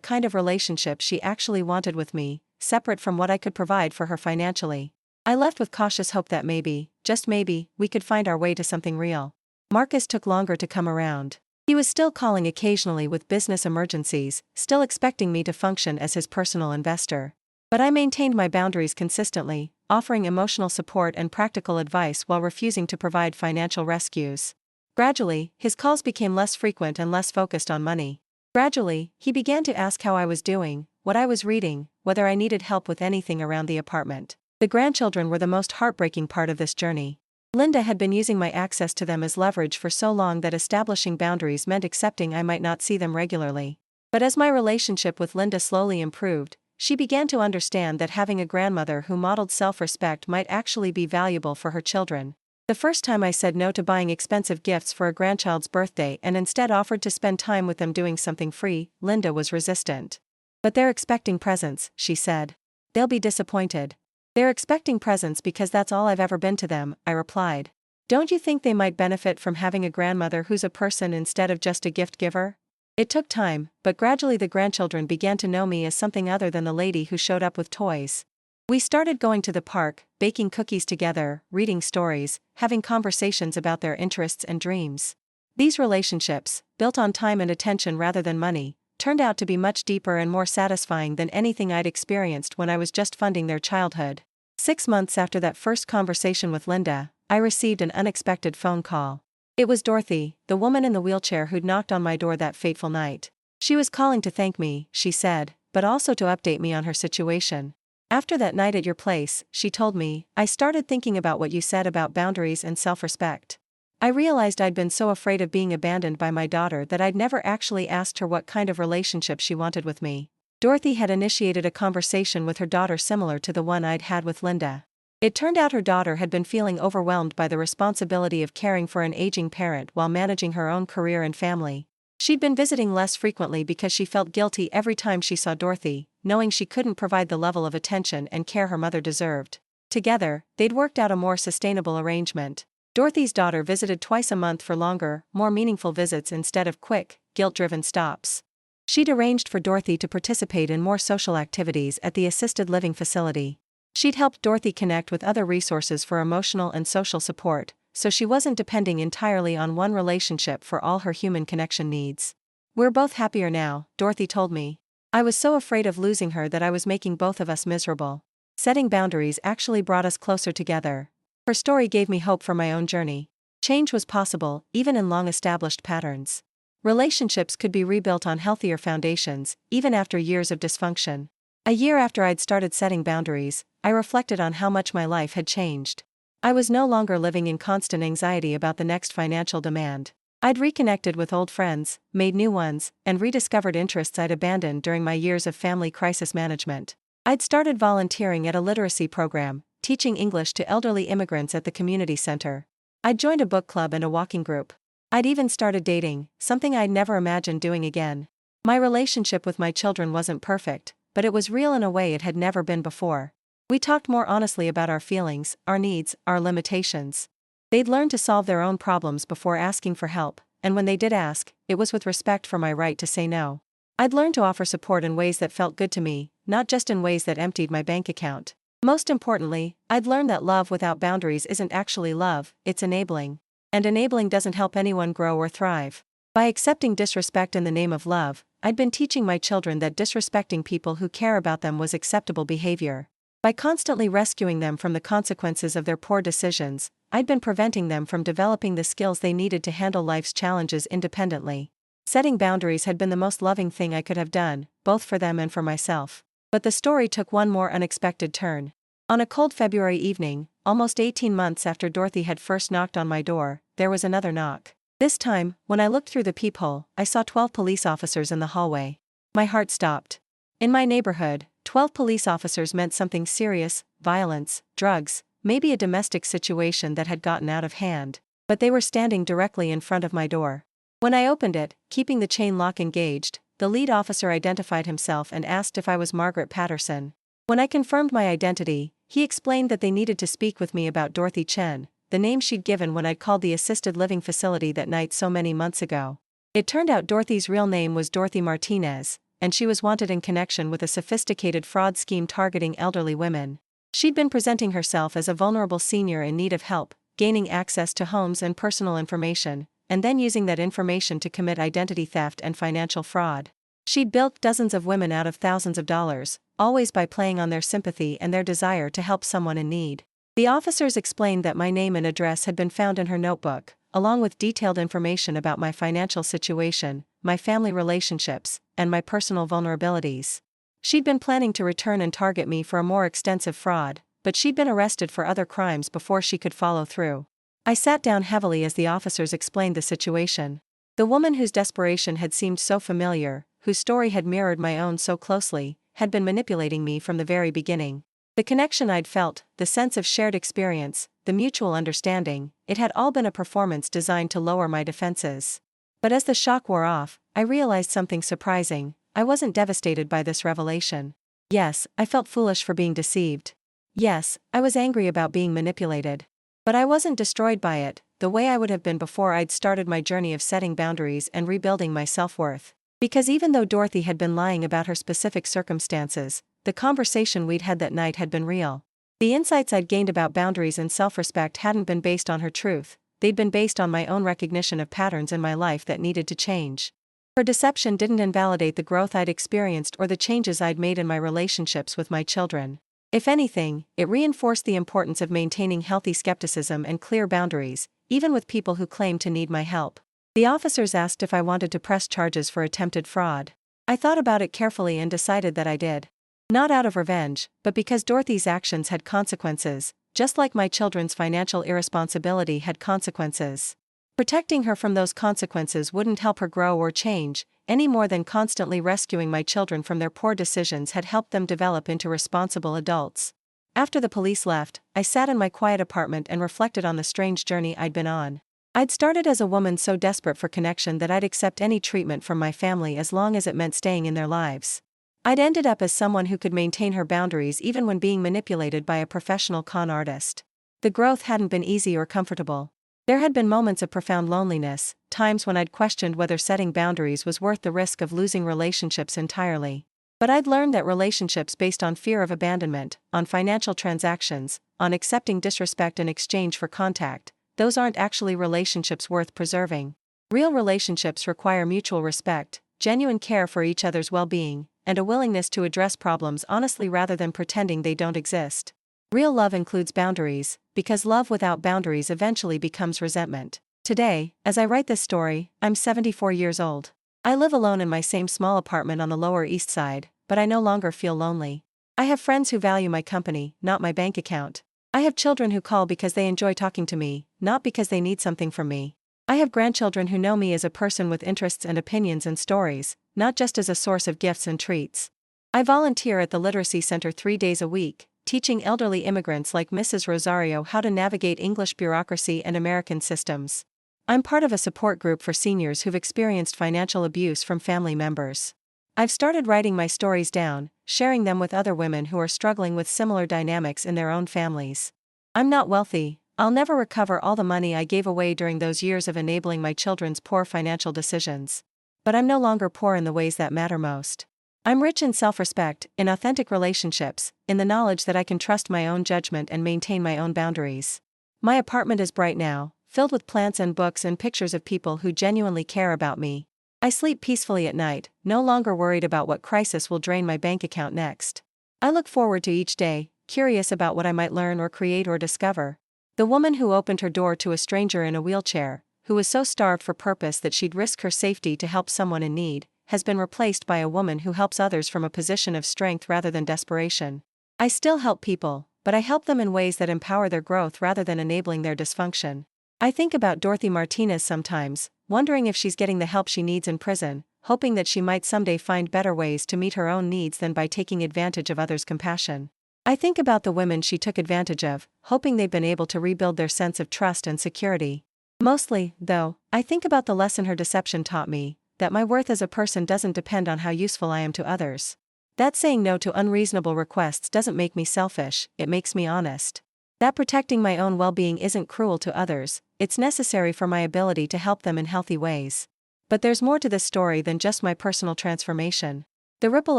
kind of relationship she actually wanted with me, separate from what I could provide for her financially. I left with cautious hope that maybe, just maybe, we could find our way to something real. Marcus took longer to come around. He was still calling occasionally with business emergencies, still expecting me to function as his personal investor. But I maintained my boundaries consistently, offering emotional support and practical advice while refusing to provide financial rescues. Gradually, his calls became less frequent and less focused on money. Gradually, he began to ask how I was doing, what I was reading, whether I needed help with anything around the apartment. The grandchildren were the most heartbreaking part of this journey. Linda had been using my access to them as leverage for so long that establishing boundaries meant accepting I might not see them regularly. But as my relationship with Linda slowly improved, she began to understand that having a grandmother who modeled self-respect might actually be valuable for her children. The first time I said no to buying expensive gifts for a grandchild's birthday and instead offered to spend time with them doing something free, Linda was resistant. "But they're expecting presents," she said. "They'll be disappointed." "They're expecting presents because that's all I've ever been to them," I replied. "Don't you think they might benefit from having a grandmother who's a person instead of just a gift giver?" It took time, but gradually the grandchildren began to know me as something other than the lady who showed up with toys. We started going to the park, baking cookies together, reading stories, having conversations about their interests and dreams. These relationships, built on time and attention rather than money, turned out to be much deeper and more satisfying than anything I'd experienced when I was just funding their childhood. 6 months after that first conversation with Linda, I received an unexpected phone call. It was Dorothy, the woman in the wheelchair who'd knocked on my door that fateful night. She was calling to thank me, she said, but also to update me on her situation. "After that night at your place," she told me, "I started thinking about what you said about boundaries and self-respect. I realized I'd been so afraid of being abandoned by my daughter that I'd never actually asked her what kind of relationship she wanted with me." Dorothy had initiated a conversation with her daughter similar to the one I'd had with Linda. It turned out her daughter had been feeling overwhelmed by the responsibility of caring for an aging parent while managing her own career and family. She'd been visiting less frequently because she felt guilty every time she saw Dorothy, knowing she couldn't provide the level of attention and care her mother deserved. Together, they'd worked out a more sustainable arrangement. Dorothy's daughter visited twice a month for longer, more meaningful visits instead of quick, guilt-driven stops. She'd arranged for Dorothy to participate in more social activities at the assisted living facility. She'd helped Dorothy connect with other resources for emotional and social support, so she wasn't depending entirely on one relationship for all her human connection needs. "We're both happier now," Dorothy told me. "I was so afraid of losing her that I was making both of us miserable. Setting boundaries actually brought us closer together." Her story gave me hope for my own journey. Change was possible, even in long-established patterns. Relationships could be rebuilt on healthier foundations, even after years of dysfunction. A year after I'd started setting boundaries, I reflected on how much my life had changed. I was no longer living in constant anxiety about the next financial demand. I'd reconnected with old friends, made new ones, and rediscovered interests I'd abandoned during my years of family crisis management. I'd started volunteering at a literacy program, teaching English to elderly immigrants at the community center. I'd joined a book club and a walking group. I'd even started dating, something I'd never imagined doing again. My relationship with my children wasn't perfect, but it was real in a way it had never been before. We talked more honestly about our feelings, our needs, our limitations. They'd learned to solve their own problems before asking for help, and when they did ask, it was with respect for my right to say no. I'd learned to offer support in ways that felt good to me, not just in ways that emptied my bank account. Most importantly, I'd learned that love without boundaries isn't actually love, it's enabling. And enabling doesn't help anyone grow or thrive. By accepting disrespect in the name of love, I'd been teaching my children that disrespecting people who care about them was acceptable behavior. By constantly rescuing them from the consequences of their poor decisions, I'd been preventing them from developing the skills they needed to handle life's challenges independently. Setting boundaries had been the most loving thing I could have done, both for them and for myself. But the story took one more unexpected turn. On a cold February evening, almost 18 months after Dorothy had first knocked on my door, there was another knock. This time, when I looked through the peephole, I saw 12 police officers in the hallway. My heart stopped. In my neighborhood, 12 police officers meant something serious: violence, drugs, maybe a domestic situation that had gotten out of hand. But they were standing directly in front of my door. When I opened it, keeping the chain lock engaged, the lead officer identified himself and asked if I was Margaret Patterson. When I confirmed my identity, he explained that they needed to speak with me about Dorothy Chen, the name she'd given when I'd called the assisted living facility that night so many months ago. It turned out Dorothy's real name was Dorothy Martinez, and she was wanted in connection with a sophisticated fraud scheme targeting elderly women. She'd been presenting herself as a vulnerable senior in need of help, gaining access to homes and personal information, and then using that information to commit identity theft and financial fraud. She'd bilked dozens of women out of thousands of dollars, always by playing on their sympathy and their desire to help someone in need. The officers explained that my name and address had been found in her notebook, along with detailed information about my financial situation, my family relationships, and my personal vulnerabilities. She'd been planning to return and target me for a more extensive fraud, but she'd been arrested for other crimes before she could follow through. I sat down heavily as the officers explained the situation. The woman whose desperation had seemed so familiar, whose story had mirrored my own so closely, had been manipulating me from the very beginning. The connection I'd felt, the sense of shared experience, the mutual understanding, it had all been a performance designed to lower my defenses. But as the shock wore off, I realized something surprising. I wasn't devastated by this revelation. Yes, I felt foolish for being deceived. Yes, I was angry about being manipulated. But I wasn't destroyed by it, the way I would have been before I'd started my journey of setting boundaries and rebuilding my self-worth. Because even though Dorothy had been lying about her specific circumstances, the conversation we'd had that night had been real. The insights I'd gained about boundaries and self-respect hadn't been based on her truth, they'd been based on my own recognition of patterns in my life that needed to change. Her deception didn't invalidate the growth I'd experienced or the changes I'd made in my relationships with my children. If anything, it reinforced the importance of maintaining healthy skepticism and clear boundaries, even with people who claimed to need my help. The officers asked if I wanted to press charges for attempted fraud. I thought about it carefully and decided that I did. Not out of revenge, but because Dorothy's actions had consequences, just like my children's financial irresponsibility had consequences. Protecting her from those consequences wouldn't help her grow or change, any more than constantly rescuing my children from their poor decisions had helped them develop into responsible adults. After the police left, I sat in my quiet apartment and reflected on the strange journey I'd been on. I'd started as a woman so desperate for connection that I'd accept any treatment from my family as long as it meant staying in their lives. I'd ended up as someone who could maintain her boundaries even when being manipulated by a professional con artist. The growth hadn't been easy or comfortable. There had been moments of profound loneliness, times when I'd questioned whether setting boundaries was worth the risk of losing relationships entirely. But I'd learned that relationships based on fear of abandonment, on financial transactions, on accepting disrespect in exchange for contact, those aren't actually relationships worth preserving. Real relationships require mutual respect, genuine care for each other's well-being, and a willingness to address problems honestly rather than pretending they don't exist. Real love includes boundaries, because love without boundaries eventually becomes resentment. Today, as I write this story, I'm 74 years old. I live alone in my same small apartment on the Lower East Side, but I no longer feel lonely. I have friends who value my company, not my bank account. I have children who call because they enjoy talking to me, not because they need something from me. I have grandchildren who know me as a person with interests and opinions and stories, not just as a source of gifts and treats. I volunteer at the Literacy Center 3 days a week, teaching elderly immigrants like Mrs. Rosario how to navigate English bureaucracy and American systems. I'm part of a support group for seniors who've experienced financial abuse from family members. I've started writing my stories down, sharing them with other women who are struggling with similar dynamics in their own families. I'm not wealthy. I'll never recover all the money I gave away during those years of enabling my children's poor financial decisions. But I'm no longer poor in the ways that matter most. I'm rich in self-respect, in authentic relationships, in the knowledge that I can trust my own judgment and maintain my own boundaries. My apartment is bright now, filled with plants and books and pictures of people who genuinely care about me. I sleep peacefully at night, no longer worried about what crisis will drain my bank account next. I look forward to each day, curious about what I might learn or create or discover. The woman who opened her door to a stranger in a wheelchair, who was so starved for purpose that she'd risk her safety to help someone in need, has been replaced by a woman who helps others from a position of strength rather than desperation. I still help people, but I help them in ways that empower their growth rather than enabling their dysfunction. I think about Dorothy Martinez sometimes, wondering if she's getting the help she needs in prison, hoping that she might someday find better ways to meet her own needs than by taking advantage of others' compassion. I think about the women she took advantage of, hoping they've been able to rebuild their sense of trust and security. Mostly, though, I think about the lesson her deception taught me, that my worth as a person doesn't depend on how useful I am to others. That saying no to unreasonable requests doesn't make me selfish, it makes me honest. That protecting my own well-being isn't cruel to others, it's necessary for my ability to help them in healthy ways. But there's more to this story than just my personal transformation. The ripple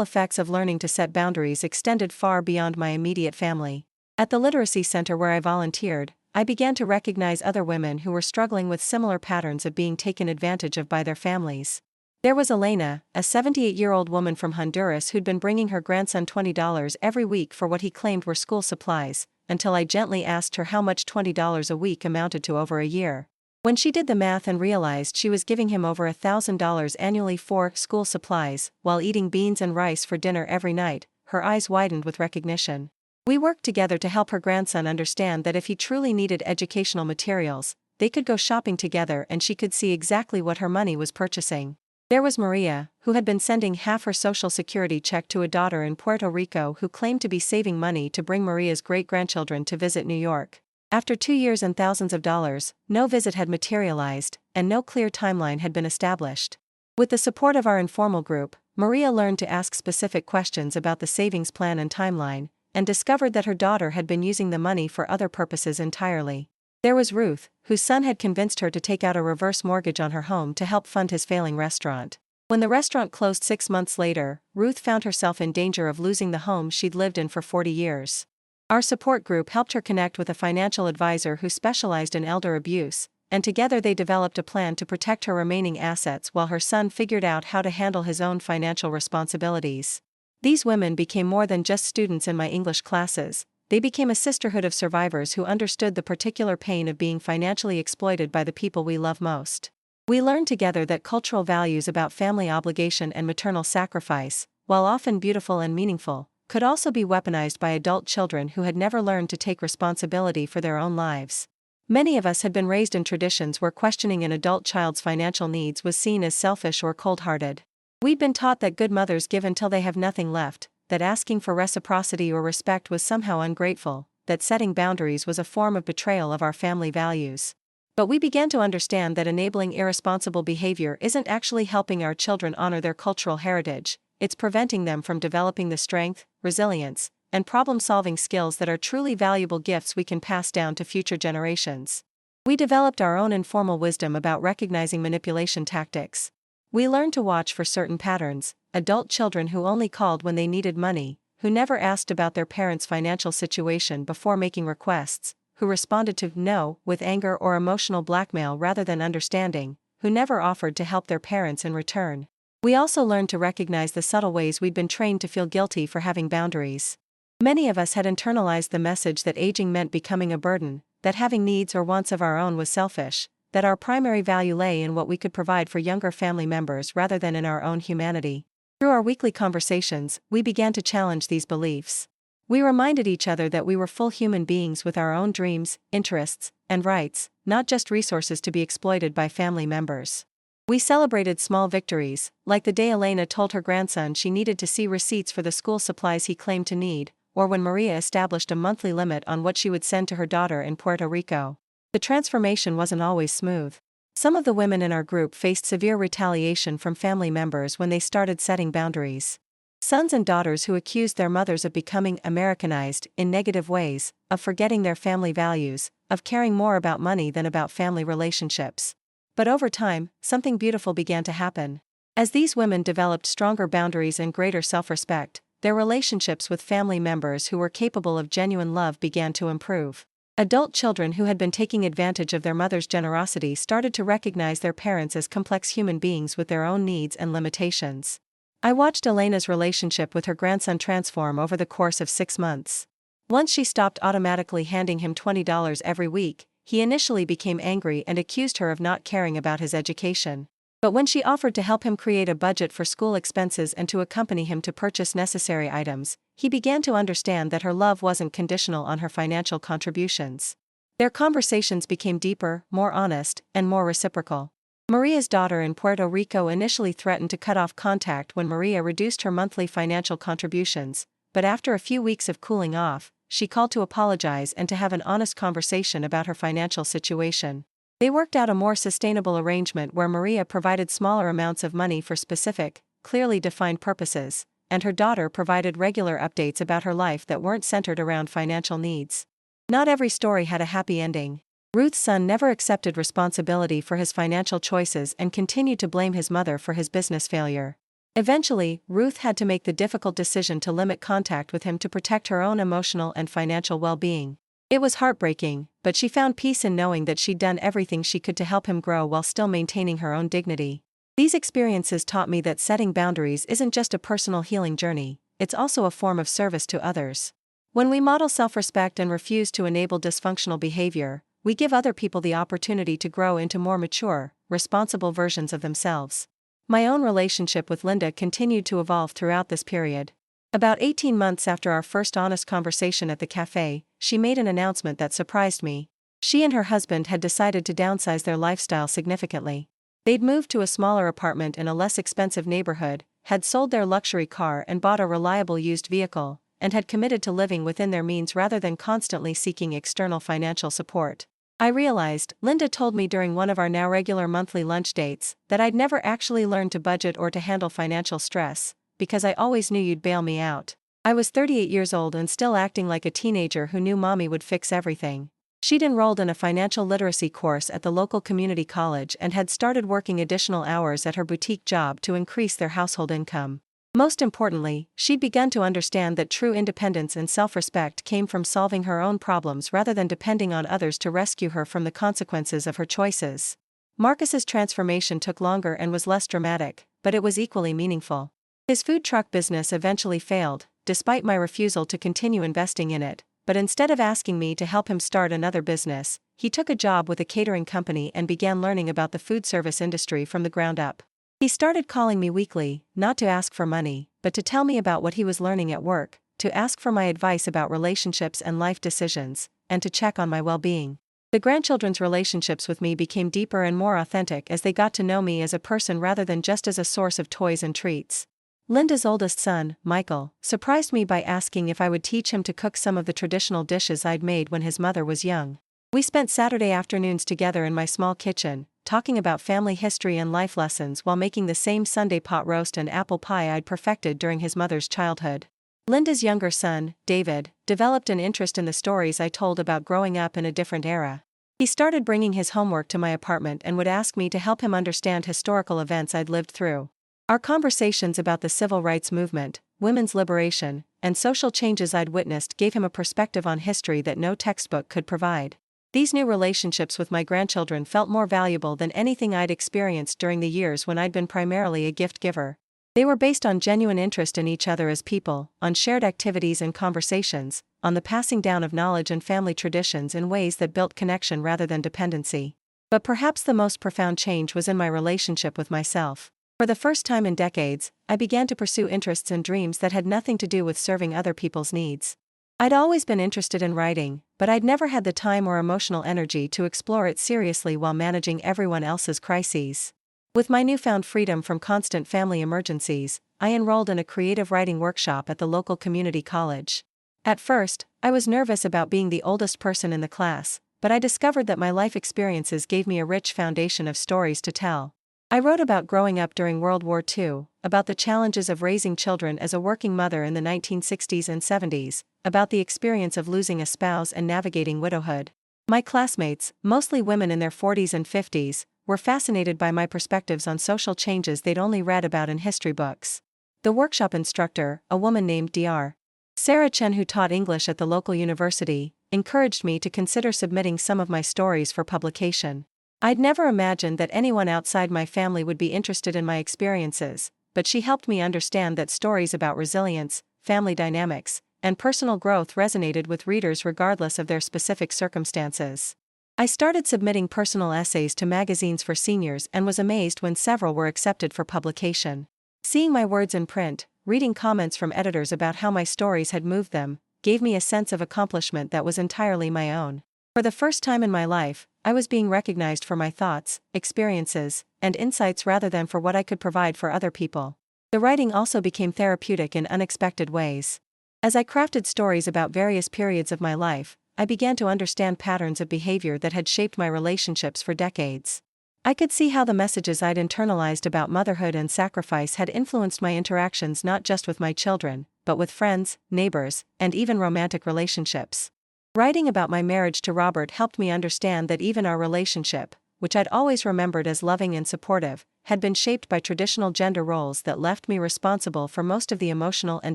effects of learning to set boundaries extended far beyond my immediate family. At the literacy center where I volunteered, I began to recognize other women who were struggling with similar patterns of being taken advantage of by their families. There was Elena, a 78-year-old woman from Honduras who'd been bringing her grandson $20 every week for what he claimed were school supplies, until I gently asked her how much $20 a week amounted to over a year. When she did the math and realized she was giving him over $1,000 annually for school supplies, while eating beans and rice for dinner every night, her eyes widened with recognition. We worked together to help her grandson understand that if he truly needed educational materials, they could go shopping together and she could see exactly what her money was purchasing. There was Maria, who had been sending half her Social Security check to a daughter in Puerto Rico who claimed to be saving money to bring Maria's great-grandchildren to visit New York. After 2 years and thousands of dollars, no visit had materialized, and no clear timeline had been established. With the support of our informal group, Maria learned to ask specific questions about the savings plan and timeline, and discovered that her daughter had been using the money for other purposes entirely. There was Ruth, whose son had convinced her to take out a reverse mortgage on her home to help fund his failing restaurant. When the restaurant closed 6 months later, Ruth found herself in danger of losing the home she'd lived in for 40 years. Our support group helped her connect with a financial advisor who specialized in elder abuse, and together they developed a plan to protect her remaining assets while her son figured out how to handle his own financial responsibilities. These women became more than just students in my English classes. They became a sisterhood of survivors who understood the particular pain of being financially exploited by the people we love most. We learned together that cultural values about family obligation and maternal sacrifice, while often beautiful and meaningful, could also be weaponized by adult children who had never learned to take responsibility for their own lives. Many of us had been raised in traditions where questioning an adult child's financial needs was seen as selfish or cold-hearted. We'd been taught that good mothers give until they have nothing left, that asking for reciprocity or respect was somehow ungrateful, that setting boundaries was a form of betrayal of our family values. But we began to understand that enabling irresponsible behavior isn't actually helping our children honor their cultural heritage, it's preventing them from developing the strength, resilience, and problem-solving skills that are truly valuable gifts we can pass down to future generations. We developed our own informal wisdom about recognizing manipulation tactics. We learned to watch for certain patterns: adult children who only called when they needed money, who never asked about their parents' financial situation before making requests, who responded to no with anger or emotional blackmail rather than understanding, who never offered to help their parents in return. We also learned to recognize the subtle ways we'd been trained to feel guilty for having boundaries. Many of us had internalized the message that aging meant becoming a burden, that having needs or wants of our own was selfish, that our primary value lay in what we could provide for younger family members rather than in our own humanity. Through our weekly conversations, we began to challenge these beliefs. We reminded each other that we were full human beings with our own dreams, interests, and rights, not just resources to be exploited by family members. We celebrated small victories, like the day Elena told her grandson she needed to see receipts for the school supplies he claimed to need, or when Maria established a monthly limit on what she would send to her daughter in Puerto Rico. The transformation wasn't always smooth. Some of the women in our group faced severe retaliation from family members when they started setting boundaries. Sons and daughters who accused their mothers of becoming Americanized in negative ways, of forgetting their family values, of caring more about money than about family relationships. But over time, something beautiful began to happen. As these women developed stronger boundaries and greater self-respect, their relationships with family members who were capable of genuine love began to improve. Adult children who had been taking advantage of their mother's generosity started to recognize their parents as complex human beings with their own needs and limitations. I watched Elena's relationship with her grandson transform over the course of 6 months. Once she stopped automatically handing him $20 every week, he initially became angry and accused her of not caring about his education. But when she offered to help him create a budget for school expenses and to accompany him to purchase necessary items, he began to understand that her love wasn't conditional on her financial contributions. Their conversations became deeper, more honest, and more reciprocal. Maria's daughter in Puerto Rico initially threatened to cut off contact when Maria reduced her monthly financial contributions, but after a few weeks of cooling off, she called to apologize and to have an honest conversation about her financial situation. They worked out a more sustainable arrangement where Maria provided smaller amounts of money for specific, clearly defined purposes, and her daughter provided regular updates about her life that weren't centered around financial needs. Not every story had a happy ending. Ruth's son never accepted responsibility for his financial choices and continued to blame his mother for his business failure. Eventually, Ruth had to make the difficult decision to limit contact with him to protect her own emotional and financial well-being. It was heartbreaking, but she found peace in knowing that she'd done everything she could to help him grow while still maintaining her own dignity. These experiences taught me that setting boundaries isn't just a personal healing journey, it's also a form of service to others. When we model self-respect and refuse to enable dysfunctional behavior, we give other people the opportunity to grow into more mature, responsible versions of themselves. My own relationship with Linda continued to evolve throughout this period. About 18 months after our first honest conversation at the cafe, she made an announcement that surprised me. She and her husband had decided to downsize their lifestyle significantly. They'd moved to a smaller apartment in a less expensive neighborhood, had sold their luxury car and bought a reliable used vehicle, and had committed to living within their means rather than constantly seeking external financial support. I realized, Linda told me during one of our now regular monthly lunch dates, that I'd never actually learned to budget or to handle financial stress, because I always knew you'd bail me out. I was 38 years old and still acting like a teenager who knew mommy would fix everything. She'd enrolled in a financial literacy course at the local community college and had started working additional hours at her boutique job to increase their household income. Most importantly, she'd begun to understand that true independence and self-respect came from solving her own problems rather than depending on others to rescue her from the consequences of her choices. Marcus's transformation took longer and was less dramatic, but it was equally meaningful. His food truck business eventually failed, despite my refusal to continue investing in it, but instead of asking me to help him start another business, he took a job with a catering company and began learning about the food service industry from the ground up. He started calling me weekly, not to ask for money, but to tell me about what he was learning at work, to ask for my advice about relationships and life decisions, and to check on my well-being. The grandchildren's relationships with me became deeper and more authentic as they got to know me as a person rather than just as a source of toys and treats. Linda's oldest son, Michael, surprised me by asking if I would teach him to cook some of the traditional dishes I'd made when his mother was young. We spent Saturday afternoons together in my small kitchen, talking about family history and life lessons while making the same Sunday pot roast and apple pie I'd perfected during his mother's childhood. Linda's younger son, David, developed an interest in the stories I told about growing up in a different era. He started bringing his homework to my apartment and would ask me to help him understand historical events I'd lived through. Our conversations about the civil rights movement, women's liberation, and social changes I'd witnessed gave him a perspective on history that no textbook could provide. These new relationships with my grandchildren felt more valuable than anything I'd experienced during the years when I'd been primarily a gift giver. They were based on genuine interest in each other as people, on shared activities and conversations, on the passing down of knowledge and family traditions in ways that built connection rather than dependency. But perhaps the most profound change was in my relationship with myself. For the first time in decades, I began to pursue interests and dreams that had nothing to do with serving other people's needs. I'd always been interested in writing, but I'd never had the time or emotional energy to explore it seriously while managing everyone else's crises. With my newfound freedom from constant family emergencies, I enrolled in a creative writing workshop at the local community college. At first, I was nervous about being the oldest person in the class, but I discovered that my life experiences gave me a rich foundation of stories to tell. I wrote about growing up during World War II, about the challenges of raising children as a working mother in the 1960s and 70s, about the experience of losing a spouse and navigating widowhood. My classmates, mostly women in their 40s and 50s, were fascinated by my perspectives on social changes they'd only read about in history books. The workshop instructor, a woman named Dr. Sarah Chen who taught English at the local university, encouraged me to consider submitting some of my stories for publication. I'd never imagined that anyone outside my family would be interested in my experiences, but she helped me understand that stories about resilience, family dynamics, and personal growth resonated with readers regardless of their specific circumstances. I started submitting personal essays to magazines for seniors and was amazed when several were accepted for publication. Seeing my words in print, reading comments from editors about how my stories had moved them, gave me a sense of accomplishment that was entirely my own. For the first time in my life, I was being recognized for my thoughts, experiences, and insights rather than for what I could provide for other people. The writing also became therapeutic in unexpected ways. As I crafted stories about various periods of my life, I began to understand patterns of behavior that had shaped my relationships for decades. I could see how the messages I'd internalized about motherhood and sacrifice had influenced my interactions not just with my children, but with friends, neighbors, and even romantic relationships. Writing about my marriage to Robert helped me understand that even our relationship, which I'd always remembered as loving and supportive, had been shaped by traditional gender roles that left me responsible for most of the emotional and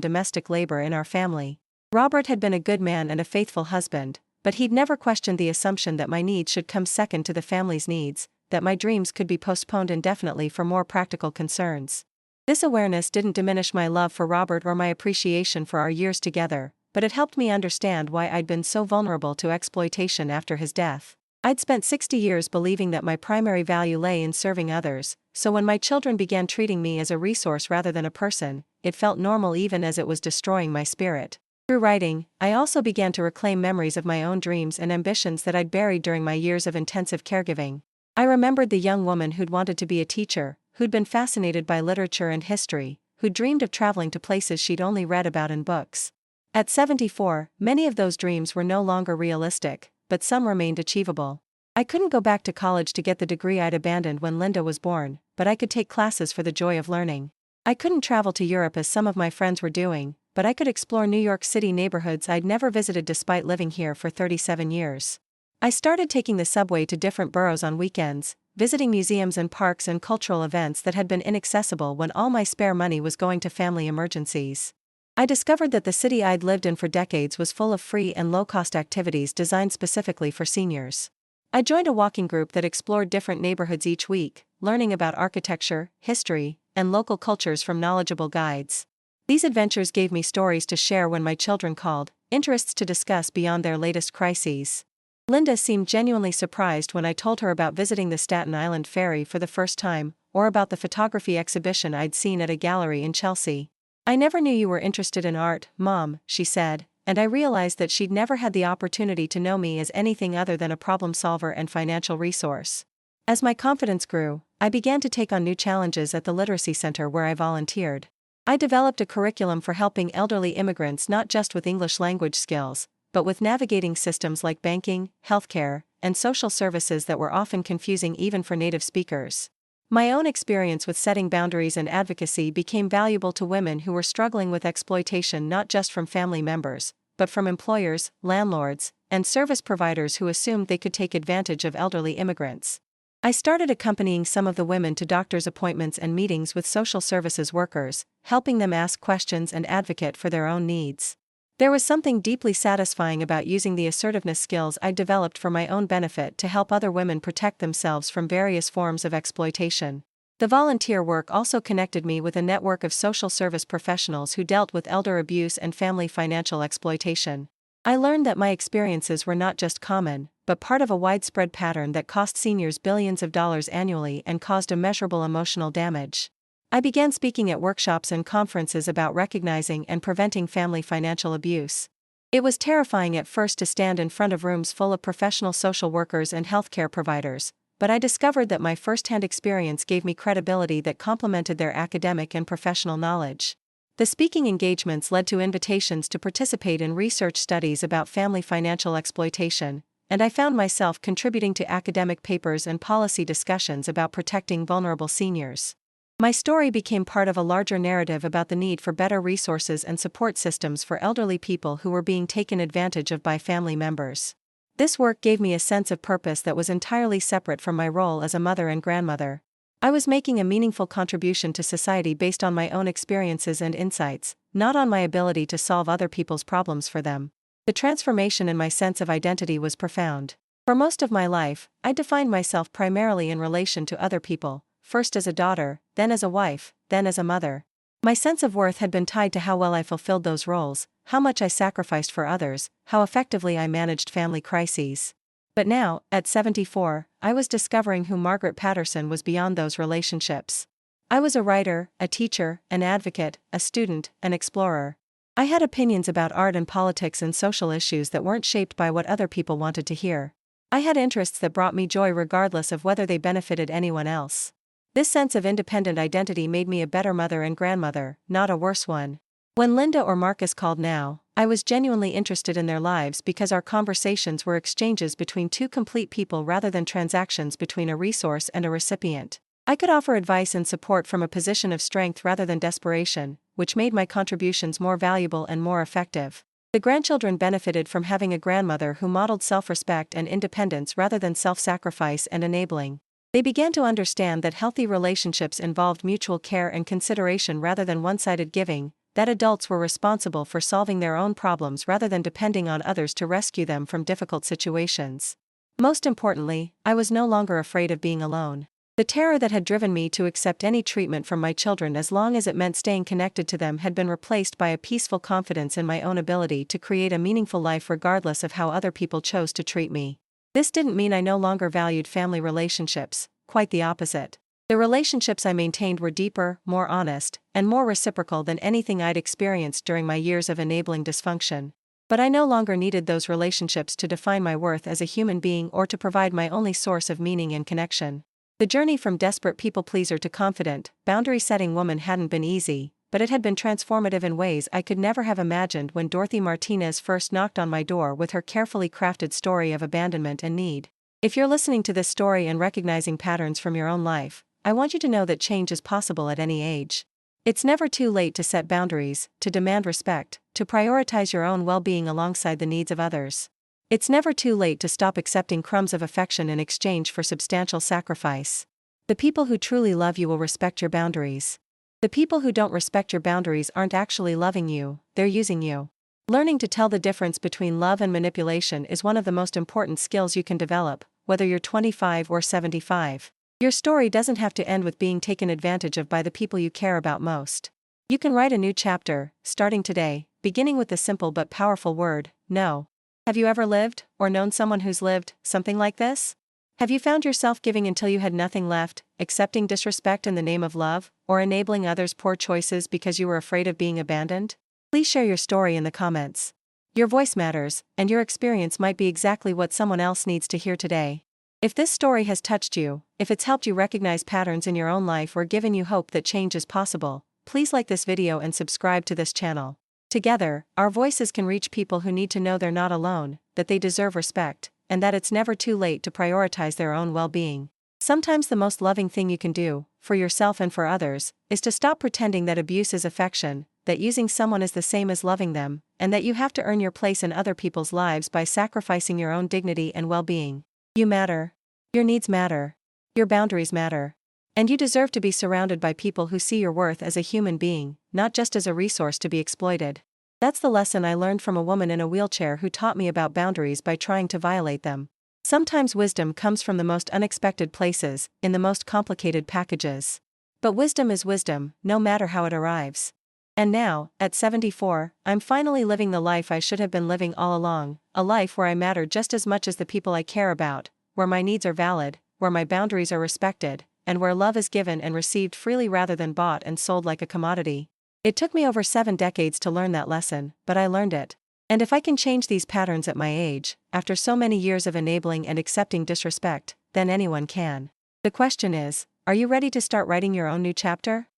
domestic labor in our family. Robert had been a good man and a faithful husband, but he'd never questioned the assumption that my needs should come second to the family's needs, that my dreams could be postponed indefinitely for more practical concerns. This awareness didn't diminish my love for Robert or my appreciation for our years together, but it helped me understand why I'd been so vulnerable to exploitation after his death. I'd spent 60 years believing that my primary value lay in serving others, so when my children began treating me as a resource rather than a person, it felt normal even as it was destroying my spirit. Through writing, I also began to reclaim memories of my own dreams and ambitions that I'd buried during my years of intensive caregiving. I remembered the young woman who'd wanted to be a teacher, who'd been fascinated by literature and history, who'd dreamed of traveling to places she'd only read about in books. At 74, many of those dreams were no longer realistic, but some remained achievable. I couldn't go back to college to get the degree I'd abandoned when Linda was born, but I could take classes for the joy of learning. I couldn't travel to Europe as some of my friends were doing, but I could explore New York City neighborhoods I'd never visited despite living here for 37 years. I started taking the subway to different boroughs on weekends, visiting museums and parks and cultural events that had been inaccessible when all my spare money was going to family emergencies. I discovered that the city I'd lived in for decades was full of free and low-cost activities designed specifically for seniors. I joined a walking group that explored different neighborhoods each week, learning about architecture, history, and local cultures from knowledgeable guides. These adventures gave me stories to share when my children called, interests to discuss beyond their latest crises. Linda seemed genuinely surprised when I told her about visiting the Staten Island Ferry for the first time, or about the photography exhibition I'd seen at a gallery in Chelsea. "I never knew you were interested in art, Mom," she said, and I realized that she'd never had the opportunity to know me as anything other than a problem solver and financial resource. As my confidence grew, I began to take on new challenges at the literacy center where I volunteered. I developed a curriculum for helping elderly immigrants not just with English language skills, but with navigating systems like banking, healthcare, and social services that were often confusing even for native speakers. My own experience with setting boundaries and advocacy became valuable to women who were struggling with exploitation not just from family members, but from employers, landlords, and service providers who assumed they could take advantage of elderly immigrants. I started accompanying some of the women to doctor's appointments and meetings with social services workers, helping them ask questions and advocate for their own needs. There was something deeply satisfying about using the assertiveness skills I developed for my own benefit to help other women protect themselves from various forms of exploitation. The volunteer work also connected me with a network of social service professionals who dealt with elder abuse and family financial exploitation. I learned that my experiences were not just common, but part of a widespread pattern that cost seniors billions of dollars annually and caused immeasurable emotional damage. I began speaking at workshops and conferences about recognizing and preventing family financial abuse. It was terrifying at first to stand in front of rooms full of professional social workers and healthcare providers, but I discovered that my first-hand experience gave me credibility that complemented their academic and professional knowledge. The speaking engagements led to invitations to participate in research studies about family financial exploitation, and I found myself contributing to academic papers and policy discussions about protecting vulnerable seniors. My story became part of a larger narrative about the need for better resources and support systems for elderly people who were being taken advantage of by family members. This work gave me a sense of purpose that was entirely separate from my role as a mother and grandmother. I was making a meaningful contribution to society based on my own experiences and insights, not on my ability to solve other people's problems for them. The transformation in my sense of identity was profound. For most of my life, I defined myself primarily in relation to other people, first as a daughter, then as a wife, then as a mother. My sense of worth had been tied to how well I fulfilled those roles, how much I sacrificed for others, how effectively I managed family crises. But now, at 74, I was discovering who Margaret Patterson was beyond those relationships. I was a writer, a teacher, an advocate, a student, an explorer. I had opinions about art and politics and social issues that weren't shaped by what other people wanted to hear. I had interests that brought me joy regardless of whether they benefited anyone else. This sense of independent identity made me a better mother and grandmother, not a worse one. When Linda or Marcus called now, I was genuinely interested in their lives because our conversations were exchanges between two complete people rather than transactions between a resource and a recipient. I could offer advice and support from a position of strength rather than desperation, which made my contributions more valuable and more effective. The grandchildren benefited from having a grandmother who modeled self-respect and independence rather than self-sacrifice and enabling. They began to understand that healthy relationships involved mutual care and consideration rather than one-sided giving, that adults were responsible for solving their own problems rather than depending on others to rescue them from difficult situations. Most importantly, I was no longer afraid of being alone. The terror that had driven me to accept any treatment from my children as long as it meant staying connected to them had been replaced by a peaceful confidence in my own ability to create a meaningful life regardless of how other people chose to treat me. This didn't mean I no longer valued family relationships, quite the opposite. The relationships I maintained were deeper, more honest, and more reciprocal than anything I'd experienced during my years of enabling dysfunction. But I no longer needed those relationships to define my worth as a human being or to provide my only source of meaning and connection. The journey from desperate people-pleaser to confident, boundary-setting woman hadn't been easy, but it had been transformative in ways I could never have imagined when Dorothy Martinez first knocked on my door with her carefully crafted story of abandonment and need. If you're listening to this story and recognizing patterns from your own life, I want you to know that change is possible at any age. It's never too late to set boundaries, to demand respect, to prioritize your own well-being alongside the needs of others. It's never too late to stop accepting crumbs of affection in exchange for substantial sacrifice. The people who truly love you will respect your boundaries. The people who don't respect your boundaries aren't actually loving you, they're using you. Learning to tell the difference between love and manipulation is one of the most important skills you can develop, whether you're 25 or 75. Your story doesn't have to end with being taken advantage of by the people you care about most. You can write a new chapter, starting today, beginning with the simple but powerful word, no. Have you ever lived, or known someone who's lived, something like this? Have you found yourself giving until you had nothing left, accepting disrespect in the name of love, or enabling others' poor choices because you were afraid of being abandoned? Please share your story in the comments. Your voice matters, and your experience might be exactly what someone else needs to hear today. If this story has touched you, if it's helped you recognize patterns in your own life or given you hope that change is possible, please like this video and subscribe to this channel. Together, our voices can reach people who need to know they're not alone, that they deserve respect, and that it's never too late to prioritize their own well-being. Sometimes the most loving thing you can do, for yourself and for others, is to stop pretending that abuse is affection, that using someone is the same as loving them, and that you have to earn your place in other people's lives by sacrificing your own dignity and well-being. You matter. Your needs matter. Your boundaries matter. And you deserve to be surrounded by people who see your worth as a human being, not just as a resource to be exploited. That's the lesson I learned from a woman in a wheelchair who taught me about boundaries by trying to violate them. Sometimes wisdom comes from the most unexpected places, in the most complicated packages. But wisdom is wisdom, no matter how it arrives. And now, at 74, I'm finally living the life I should have been living all along, a life where I matter just as much as the people I care about, where my needs are valid, where my boundaries are respected, and where love is given and received freely rather than bought and sold like a commodity. It took me over 7 decades to learn that lesson, but I learned it. And if I can change these patterns at my age, after so many years of enabling and accepting disrespect, then anyone can. The question is, are you ready to start writing your own new chapter?